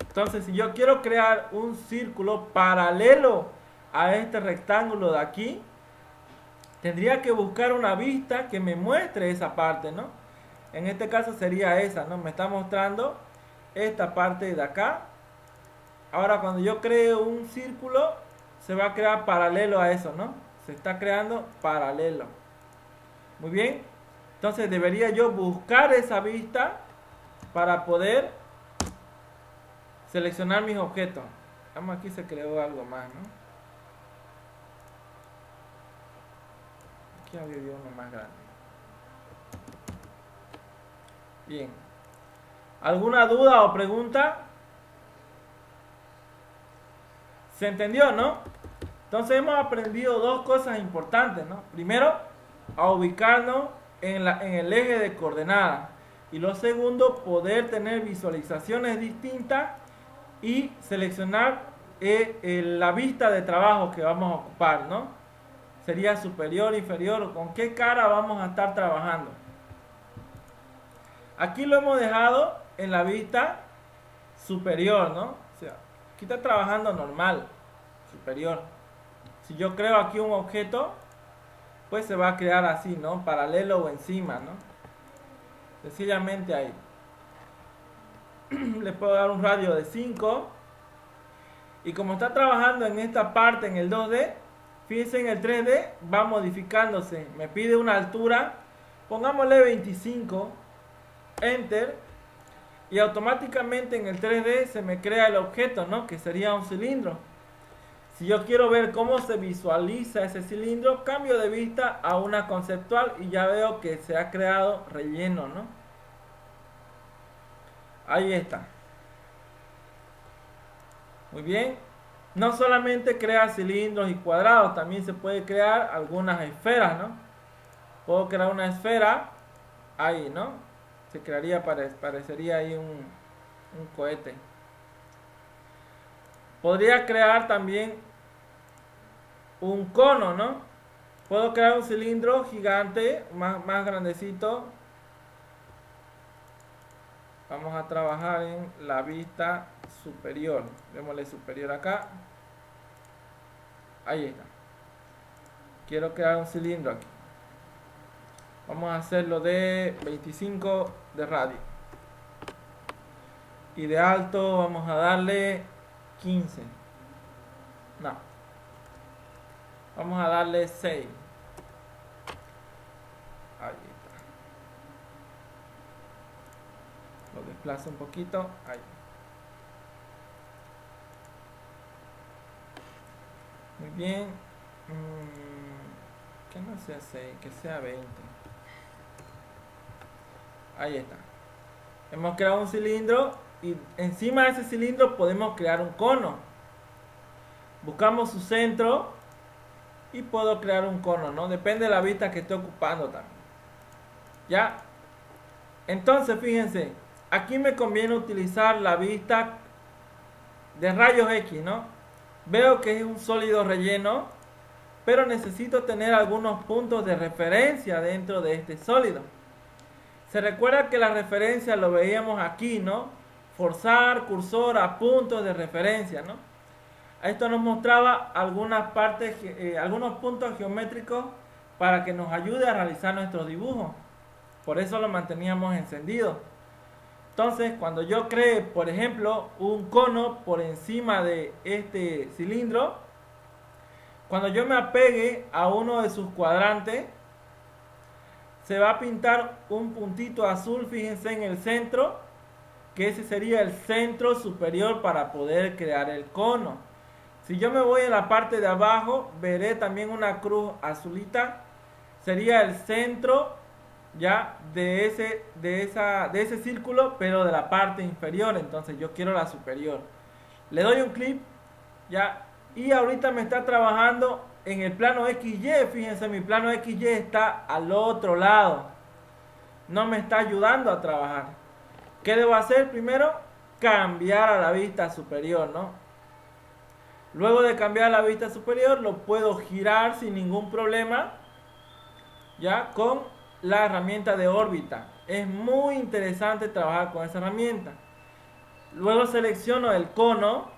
Entonces, si yo quiero crear un círculo paralelo a este rectángulo de aquí, tendría que buscar una vista que me muestre esa parte, ¿no? En este caso sería esa, ¿no? Me está mostrando esta parte de acá. Ahora, cuando yo creo un círculo, se va a crear paralelo a eso, ¿no? Se está creando paralelo. Muy bien. Entonces debería yo buscar esa vista para poder seleccionar mis objetos. Vamos, aquí se creó algo más, ¿no? Aquí había uno más grande. Bien. ¿Alguna duda o pregunta? ¿Se entendió, no? Entonces hemos aprendido dos cosas importantes, ¿no? Primero, a ubicarnos en el eje de coordenadas. Y lo segundo, poder tener visualizaciones distintas y seleccionar la vista de trabajo que vamos a ocupar, ¿no? Sería superior, inferior, con qué cara vamos a estar trabajando. Aquí lo hemos dejado en la vista superior, ¿no? O sea, aquí está trabajando normal, superior. Si yo creo aquí un objeto, pues se va a crear así, ¿no? Paralelo o encima, ¿no? Sencillamente ahí. Le puedo dar un radio de 5. Y como está trabajando en esta parte en el 2D, fíjense en el 3D va modificándose. Me pide una altura, pongámosle 25, Enter, y automáticamente en el 3D se me crea el objeto, ¿no? Que sería un cilindro. Si yo quiero ver cómo se visualiza ese cilindro, cambio de vista a una conceptual y ya veo que se ha creado relleno, ¿no? Ahí está. Muy bien. No solamente crea cilindros y cuadrados, también se puede crear algunas esferas, ¿no? Puedo crear una esfera ahí, ¿no? Se crearía, parecería ahí un cohete. Podría crear también un cono, ¿no? Puedo crear un cilindro gigante, más grandecito. Vamos a trabajar en la vista superior. Démosle superior acá. Ahí está. Quiero crear un cilindro aquí. Vamos a hacerlo de 25 de radio. Y de alto vamos a darle 15. No. Vamos a darle 6. Ahí está. Lo desplazo un poquito. Ahí. Muy bien. Que no sea 6, que sea 20. Ahí está. Hemos creado un cilindro y encima de ese cilindro podemos crear un cono. Buscamos su centro y puedo crear un cono, ¿no? Depende de la vista que esté ocupando también. ¿Ya? Entonces, fíjense, aquí me conviene utilizar la vista de rayos X, ¿no? Veo que es un sólido relleno, pero necesito tener algunos puntos de referencia dentro de este sólido. Se recuerda que la referencia lo veíamos aquí, ¿no? Forzar cursor a puntos de referencia, ¿no? Esto nos mostraba algunas partes, algunos puntos geométricos para que nos ayude a realizar nuestros dibujos. Por eso lo manteníamos encendido. Entonces, cuando yo cree, por ejemplo, un cono por encima de este cilindro, cuando yo me apegue a uno de sus cuadrantes, se va a pintar un puntito azul, fíjense en el centro, que ese sería el centro superior para poder crear el cono. Si yo me voy en la parte de abajo, veré también una cruz azulita, sería el centro ya de ese círculo, pero de la parte inferior. Entonces yo quiero la superior. Le doy un clic ya, y ahorita me está trabajando en el plano XY. Fíjense, mi plano XY está al otro lado, no me está ayudando a trabajar. ¿Qué debo hacer? Primero, cambiar a la vista superior, ¿no? Luego de cambiar a la vista superior, lo puedo girar sin ningún problema, ya, con la herramienta de órbita. Es muy interesante trabajar con esa herramienta. Luego selecciono el cono,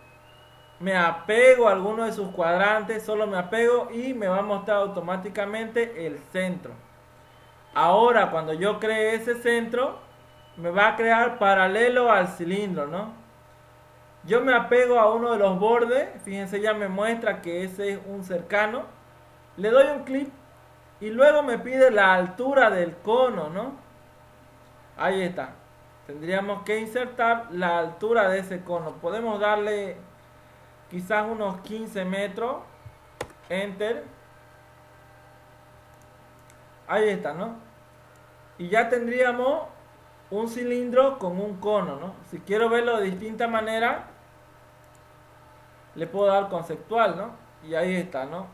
me apego a alguno de sus cuadrantes, solo me apego y me va a mostrar automáticamente el centro. Ahora, cuando yo cree ese centro, me va a crear paralelo al cilindro, ¿no? Yo me apego a uno de los bordes, fíjense, ya me muestra que ese es un cercano. Le doy un clic y luego me pide la altura del cono, ¿no? Ahí está. Tendríamos que insertar la altura de ese cono. Podemos darle quizás unos 15 metros. Enter. Ahí está, ¿no? Y ya tendríamos un cilindro con un cono, ¿no? Si quiero verlo de distinta manera, le puedo dar conceptual, ¿no? Y ahí está, ¿no?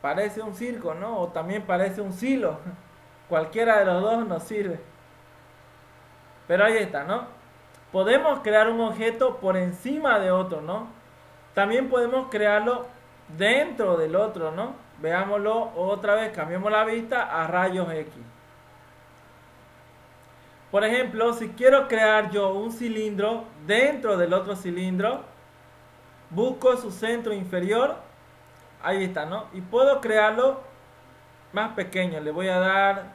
Parece un circo, ¿no? O también parece un silo. Cualquiera de los dos nos sirve. Pero ahí está, ¿no? podemos crear un objeto por encima de otro, ¿no? También podemos crearlo dentro del otro, ¿no? Veámoslo otra vez, cambiemos la vista a rayos X. Por ejemplo, si quiero crear yo un cilindro dentro del otro cilindro, busco su centro inferior, ahí está, ¿no? Y puedo crearlo más pequeño, le voy a dar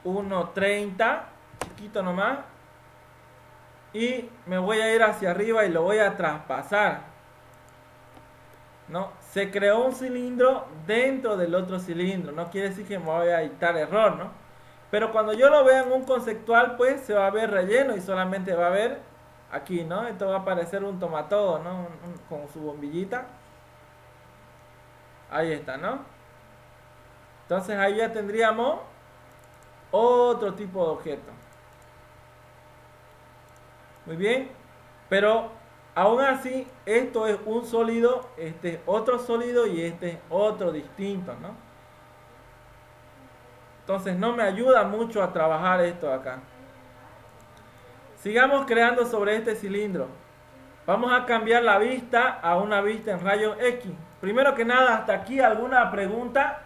1.30, chiquito nomás, y me voy a ir hacia arriba y lo voy a traspasar, ¿no? Se creó un cilindro dentro del otro cilindro, no quiere decir que me voy a dictar error, ¿no? Pero cuando yo lo vea en un conceptual, pues se va a ver relleno y solamente va a ver aquí, ¿no? Esto va a parecer un tomatodo, ¿no? Con su bombillita. Ahí está, ¿no? Entonces ahí ya tendríamos otro tipo de objeto. Muy bien, pero aún así esto es un sólido, este es otro sólido y este es otro distinto, ¿no? Entonces no me ayuda mucho a trabajar esto acá. Sigamos creando sobre este cilindro. Vamos a cambiar la vista a una vista en rayos X. Primero que nada, hasta aquí, ¿alguna pregunta?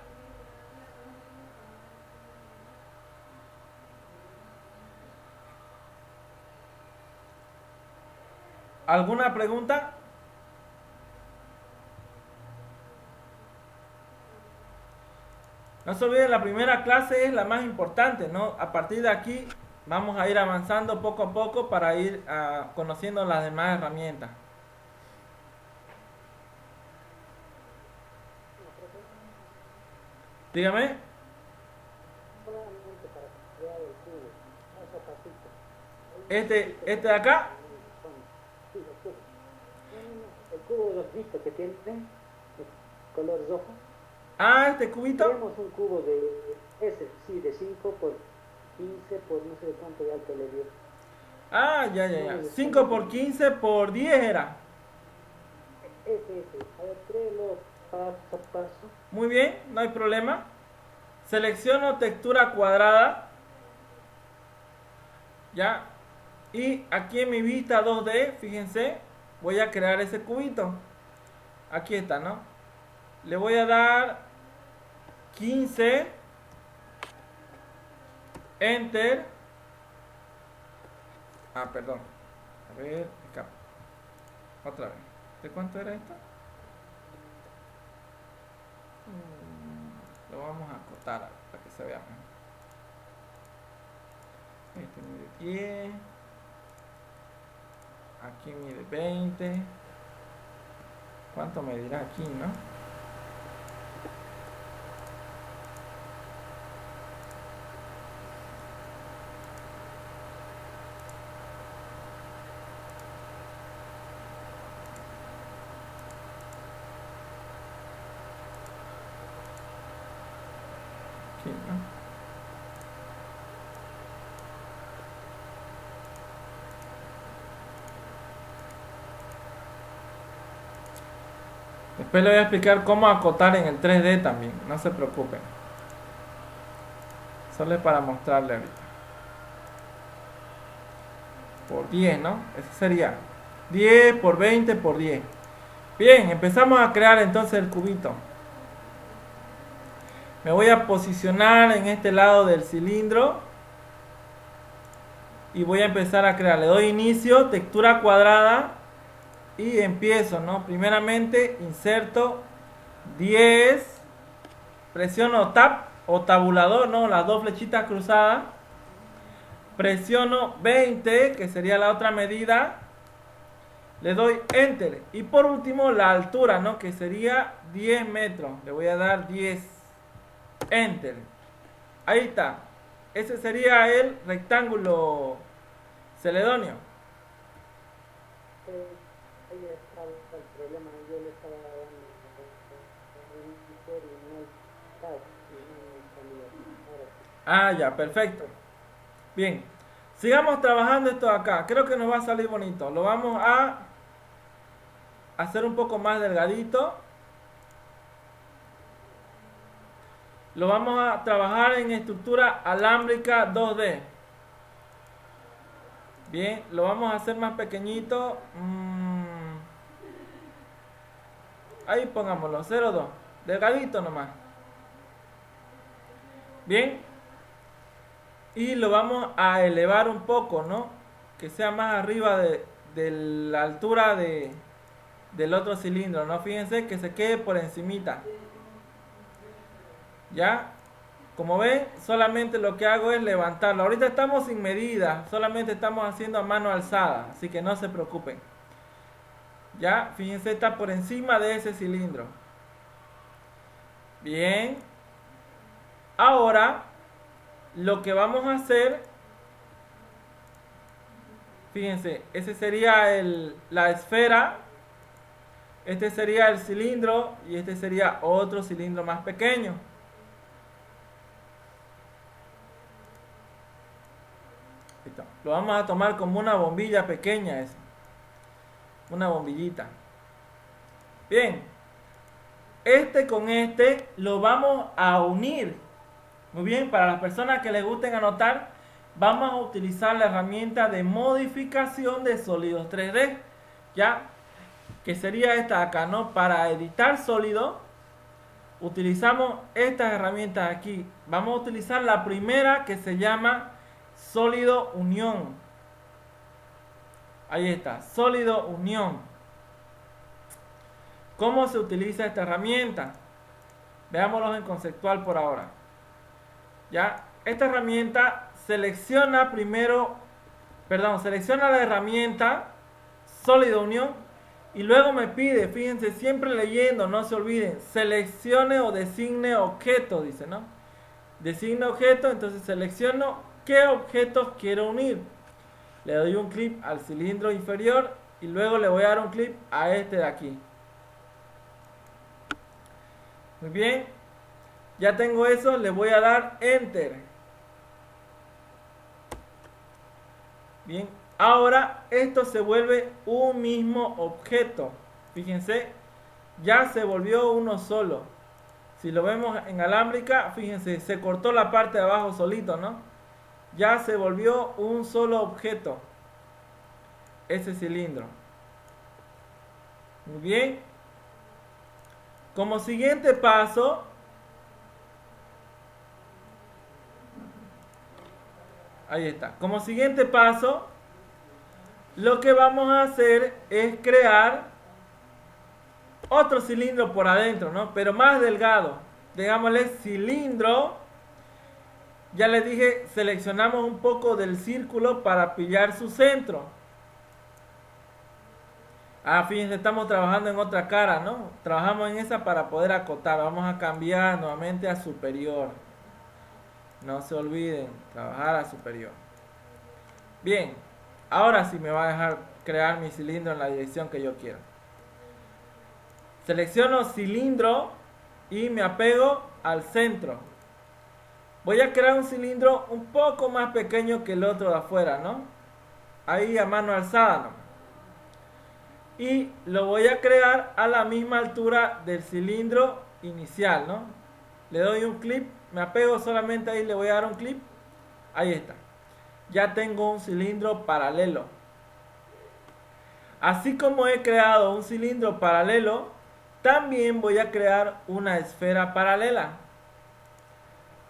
¿Alguna pregunta? No se olviden, la primera clase es la más importante, ¿no? A partir de aquí vamos a ir avanzando poco a poco para ir conociendo las demás herramientas. Dígame. Solamente para crear el cubo, paso a pasito. Este de acá. Sí, los cubos. El cubo rojito que tiene, el color rojo. Ah, este cubito. Tenemos un cubo de ese, sí, de 5 por 15 por no sé cuánto de alto le dio. Ah, ya. 5 por 15 por 10 era. Ese. A ver, créelo paso a paso. Muy bien, no hay problema. Selecciono textura cuadrada. Ya. Y aquí en mi vista 2D, fíjense, voy a crear ese cubito. Aquí está, ¿no? Le voy a dar 15. Enter. Ah, perdón. A ver, acá. Otra vez. ¿De cuánto era esto? Lo vamos a acotar para que se vea mejor. Este mide 10. Aquí mide 20. ¿Cuánto medirá aquí, no? Aquí, ¿no? Después le voy a explicar cómo acotar en el 3D también, no se preocupen. Solo es para mostrarle ahorita. Por 10, ¿no? Ese sería 10 por 20 por 10. Bien, empezamos a crear entonces el cubito. Me voy a posicionar en este lado del cilindro y voy a empezar a crear. Le doy inicio, textura cuadrada y empiezo, ¿no? Primeramente inserto 10, presiono Tab o tabulador, ¿no? Las dos flechitas cruzadas. Presiono 20, que sería la otra medida. Le doy Enter. Y por último la altura, ¿no? Que sería 10 metros. Le voy a dar 10. Enter. Ahí está. Ese sería el rectángulo celedonio. Ahí está el problema. Yo le estaba dando un editor y no el tab y no me salía. Ahora sí. Ah, ya, perfecto. Bien. Sigamos trabajando esto acá. Creo que nos va a salir bonito. Lo vamos a hacer un poco más delgadito. Lo vamos a trabajar en estructura alámbrica 2D. Bien, lo vamos a hacer más pequeñito. Ahí pongámoslo, 0,2. Delgadito nomás. Bien. Y lo vamos a elevar un poco, ¿no? Que sea más arriba de la altura del otro cilindro, ¿no? Fíjense que se quede por encimita. ¿Ya? Como ven, solamente lo que hago es levantarlo. Ahorita estamos sin medida, solamente estamos haciendo a mano alzada, así que no se preocupen. Ya, fíjense, está por encima de ese cilindro. Bien. Ahora, lo que vamos a hacer, fíjense, ese sería la esfera, este sería el cilindro y este sería otro cilindro más pequeño. Lo vamos a tomar como una bombilla pequeña, esa. Una bombillita. Bien. Este con este lo vamos a unir. Muy bien, para las personas que les gusten anotar, vamos a utilizar la herramienta de modificación de sólidos 3D. Ya, que sería esta acá, ¿no? Para editar sólido, utilizamos estas herramientas aquí. Vamos a utilizar la primera que se llama sólido unión. Ahí está, sólido unión. ¿Cómo se utiliza esta herramienta? Veámoslo en conceptual por ahora. Ya, esta herramienta selecciona la herramienta sólido unión y luego me pide, fíjense, siempre leyendo, no se olviden, seleccione o designe objeto, dice, ¿no? Designe objeto, entonces selecciono qué objetos quiero unir. Le doy un clic al cilindro inferior y luego le voy a dar un clic a este de aquí. Muy bien, ya tengo eso, le voy a dar Enter. Bien, ahora esto se vuelve un mismo objeto. Fíjense, ya se volvió uno solo. Si lo vemos en alámbrica, fíjense, se cortó la parte de abajo solito, ¿no? Ya se volvió un solo objeto, ese cilindro. Muy bien. Como siguiente paso, ahí está. Como siguiente paso, lo que vamos a hacer es crear otro cilindro por adentro, ¿no? Pero más delgado. Digámosle cilindro. Ya les dije, seleccionamos un poco del círculo para pillar su centro. Ah, fíjense, estamos trabajando en otra cara, ¿no? Trabajamos en esa para poder acotar. Vamos a cambiar nuevamente a superior. No se olviden, trabajar a superior. Bien, ahora sí me va a dejar crear mi cilindro en la dirección que yo quiero. Selecciono cilindro y me apego al centro. Voy a crear un cilindro un poco más pequeño que el otro de afuera, ¿no? Ahí a mano alzada, ¿no? Y lo voy a crear a la misma altura del cilindro inicial, ¿no? Le doy un clic, me apego solamente ahí, le voy a dar un clic. Ahí está. Ya tengo un cilindro paralelo. Así como he creado un cilindro paralelo, también voy a crear una esfera paralela.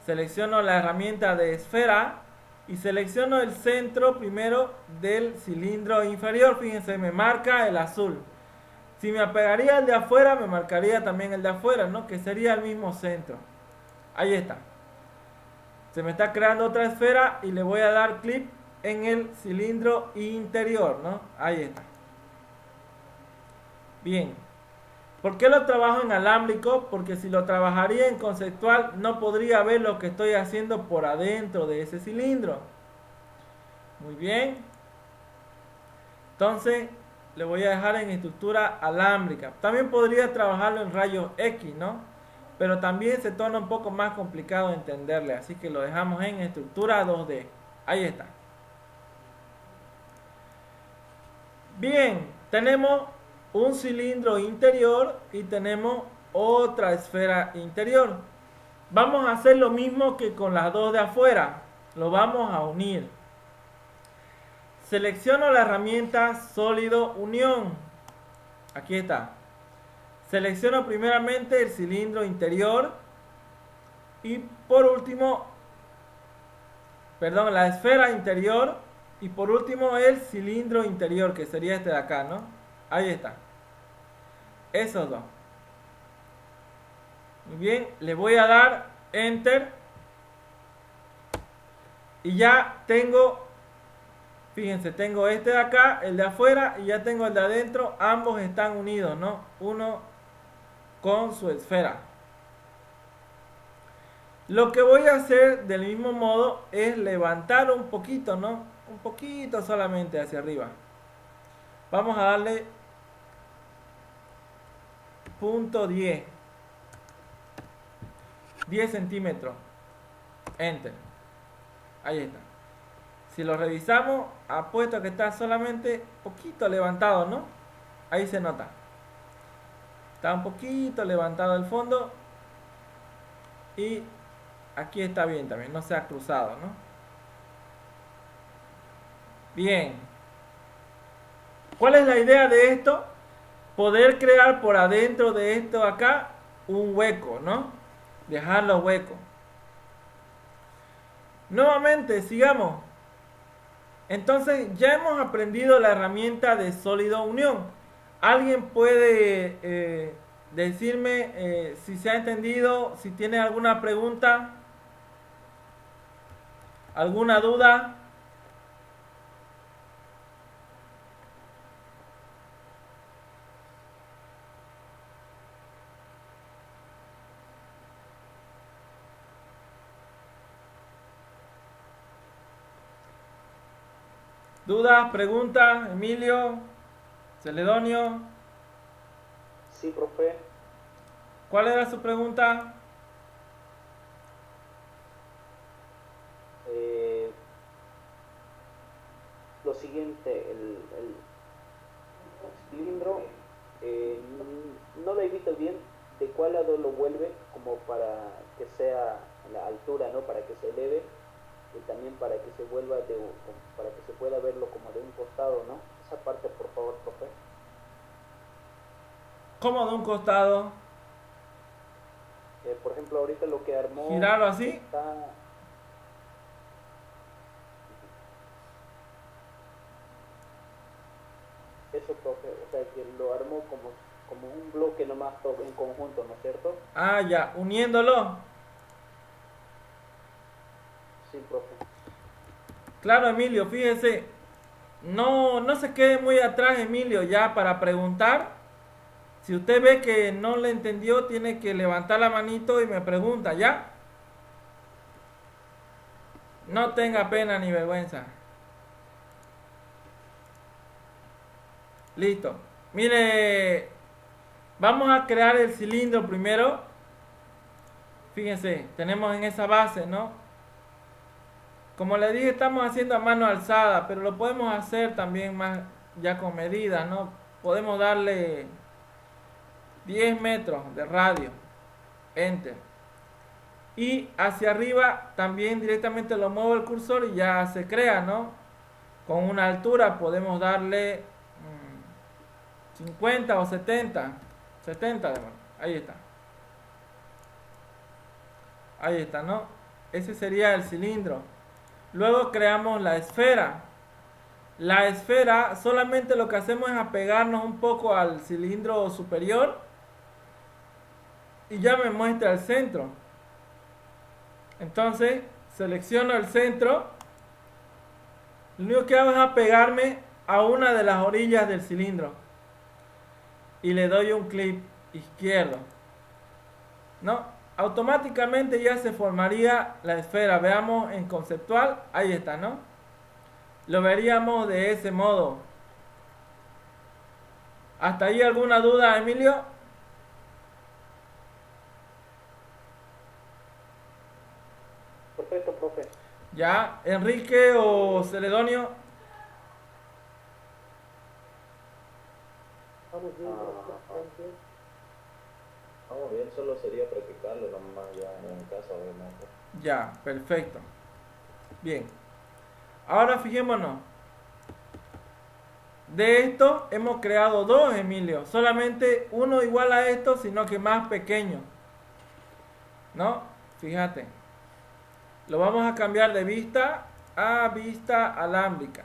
Selecciono la herramienta de esfera y selecciono el centro primero del cilindro inferior. Fíjense, me marca el azul. Si me apegaría al de afuera, me marcaría también el de afuera, ¿no? Que sería el mismo centro. Ahí está. Se me está creando otra esfera y le voy a dar clic en el cilindro interior, ¿no? Ahí está. Bien. ¿Por qué lo trabajo en alámbrico? Porque si lo trabajaría en conceptual no podría ver lo que estoy haciendo por adentro de ese cilindro. Muy bien. Entonces le voy a dejar en estructura alámbrica. También podría trabajarlo en rayos X, ¿no? Pero también se torna un poco más complicado entenderle. Así que lo dejamos en estructura 2D. Ahí está. Bien, tenemos un cilindro interior y tenemos otra esfera interior. Vamos a hacer lo mismo que con las dos de afuera. Lo vamos a unir. selecciono la herramienta sólido unión. Aquí está. Selecciono primeramente el cilindro interior y por último, perdón, la esfera interior y por último el cilindro interior, que sería este de acá, ¿no? Ahí está. Esos dos. Muy bien, le voy a dar Enter y ya tengo, fíjense, tengo este de acá, el de afuera y ya tengo el de adentro. Ambos están unidos, ¿no? Uno con su esfera. Lo que voy a hacer del mismo modo es levantar un poquito, ¿no? Un poquito solamente hacia arriba. Vamos a darle punto 10 centímetros. Enter. Ahí está. Si lo revisamos, apuesto que está solamente poquito levantado, ¿no? Ahí se nota. Está un poquito levantado el fondo. Y aquí está bien también, no se ha cruzado, ¿no? Bien. ¿Cuál es la idea de esto? Poder crear por adentro de esto acá un hueco, ¿no? Dejarlo hueco. Nuevamente, sigamos. Entonces, ya hemos aprendido la herramienta de sólido unión. ¿Alguien puede decirme si se ha entendido, si tiene alguna pregunta, alguna duda? ¿Dudas, preguntas? Emilio, Celedonio, Sí, profe. ¿cuál era su pregunta? Lo siguiente, el cilindro, no lo he visto bien de cuál lado lo vuelve, como para que sea la altura, ¿no? Para que se eleve y también para que se vuelva para que se pueda verlo como de un costado, ¿no? Esa parte, por favor, profe. ¿Cómo de un costado? Por ejemplo, ahorita lo que armó ¿Girarlo así? está... Eso, profe, o sea, que lo armó como un bloque nomás todo en conjunto, ¿no es cierto? Ah, ya, uniéndolo. Sí, profe. Claro, Emilio, fíjese. No se quede muy atrás, Emilio, ya para preguntar. Si usted ve que no le entendió, tiene que levantar la manito y me pregunta, ¿ya? No tenga pena ni vergüenza. Listo. Mire, vamos a crear el cilindro primero. Fíjense, tenemos en esa base, ¿no? Como le dije, estamos haciendo a mano alzada, pero lo podemos hacer también más ya con medidas, ¿no? Podemos darle 10 metros de radio. Enter. Y hacia arriba también directamente lo muevo el cursor y ya se crea, ¿no? Con una altura podemos darle 50 o 70. 70 de bueno. Ahí está. Ahí está, ¿no? Ese sería el cilindro. Luego creamos la esfera. La esfera solamente lo que hacemos es apegarnos un poco al cilindro superior y ya me muestra el centro. Entonces selecciono el centro. Lo único que hago es apegarme a una de las orillas del cilindro y le doy un clic izquierdo, ¿no? Automáticamente ya se formaría la esfera. Veamos en conceptual, ahí está, ¿no? Lo veríamos de ese modo. ¿Hasta ahí alguna duda, Emilio? Perfecto, profe. ¿Ya? ¿Enrique o Celedonio? Vamos bien, profe, vamos bien. Vamos bien, solo sería practicarlo nomás ya en casa, obviamente. Ya, perfecto. Bien. Ahora fijémonos. De esto hemos creado dos, Emilio. Solamente uno igual a esto, sino que más pequeño. ¿No? Fíjate. Lo vamos a cambiar de vista a vista alámbrica.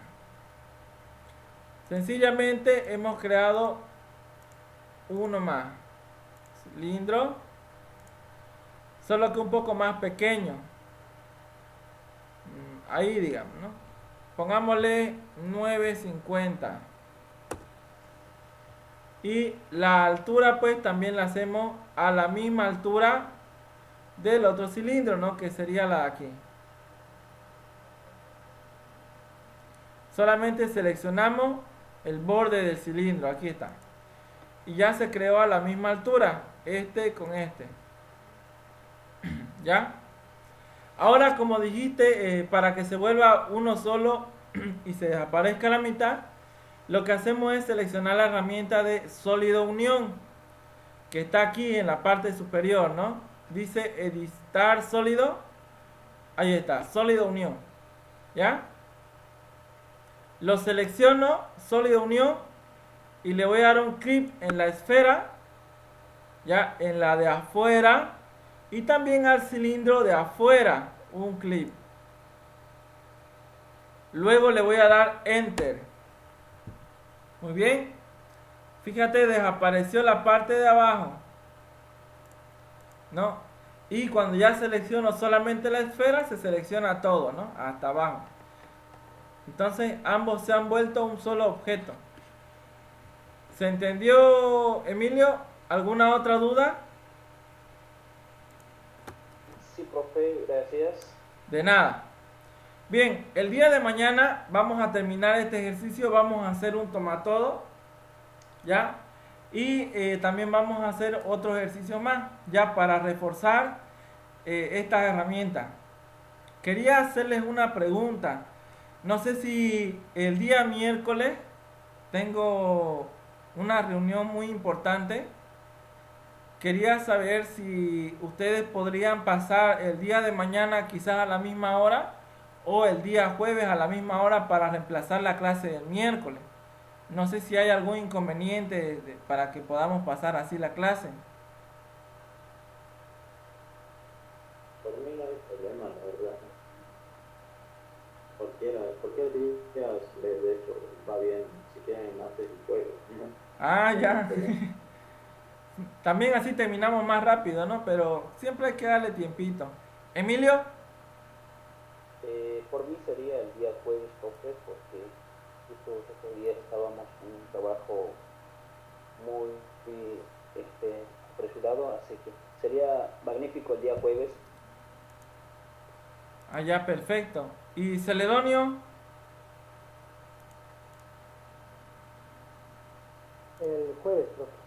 Sencillamente hemos creado uno más. Cilindro. Solo que un poco más pequeño. Ahí digamos, ¿no? Pongámosle 950. Y la altura pues también la hacemos a la misma altura del otro cilindro, ¿no? Que sería la de aquí. Solamente seleccionamos el borde del cilindro, aquí está. Y ya se creó a la misma altura, este con este. ¿Ya? Ahora, como dijiste, para que se vuelva uno solo y se desaparezca la mitad, lo que hacemos es seleccionar la herramienta de sólido unión, que está aquí en la parte superior, ¿no? Dice editar sólido. Ahí está, sólido unión. ¿Ya? Lo selecciono, sólido unión, y le voy a dar un clic en la esfera, ya, en la de afuera, y también al cilindro de afuera, un clic. Luego le voy a dar enter. Muy bien. Fíjate, desapareció la parte de abajo, ¿no? Y cuando ya selecciono solamente la esfera, se selecciona todo, ¿no? Hasta abajo. Entonces ambos se han vuelto un solo objeto. ¿Se entendió, Emilio? ¿Alguna otra duda? Sí, profe, gracias. De nada. Bien, el día de mañana vamos a terminar este ejercicio. Vamos a hacer un tomatodo, ¿ya? Y también vamos a hacer otro ejercicio más, ya para reforzar estas herramientas. Quería hacerles una pregunta. No sé si el día miércoles tengo una reunión muy importante. Quería saber si ustedes podrían pasar el día de mañana quizás a la misma hora o el día jueves a la misma hora para reemplazar la clase del miércoles. No sé si hay algún inconveniente para que podamos pasar así la clase. Por mí no hay problema, la verdad. Cualquier día, de hecho, va bien. Si quieren, martes y jueves. Ah, ya. También así terminamos más rápido, ¿no? Pero siempre hay que darle tiempito. Emilio. Por mí sería el día jueves, profe, porque justo ese día estábamos en un trabajo muy apresurado, así que sería magnífico el día jueves. Ah, ya, perfecto. ¿Y Celedonio? El jueves, profe.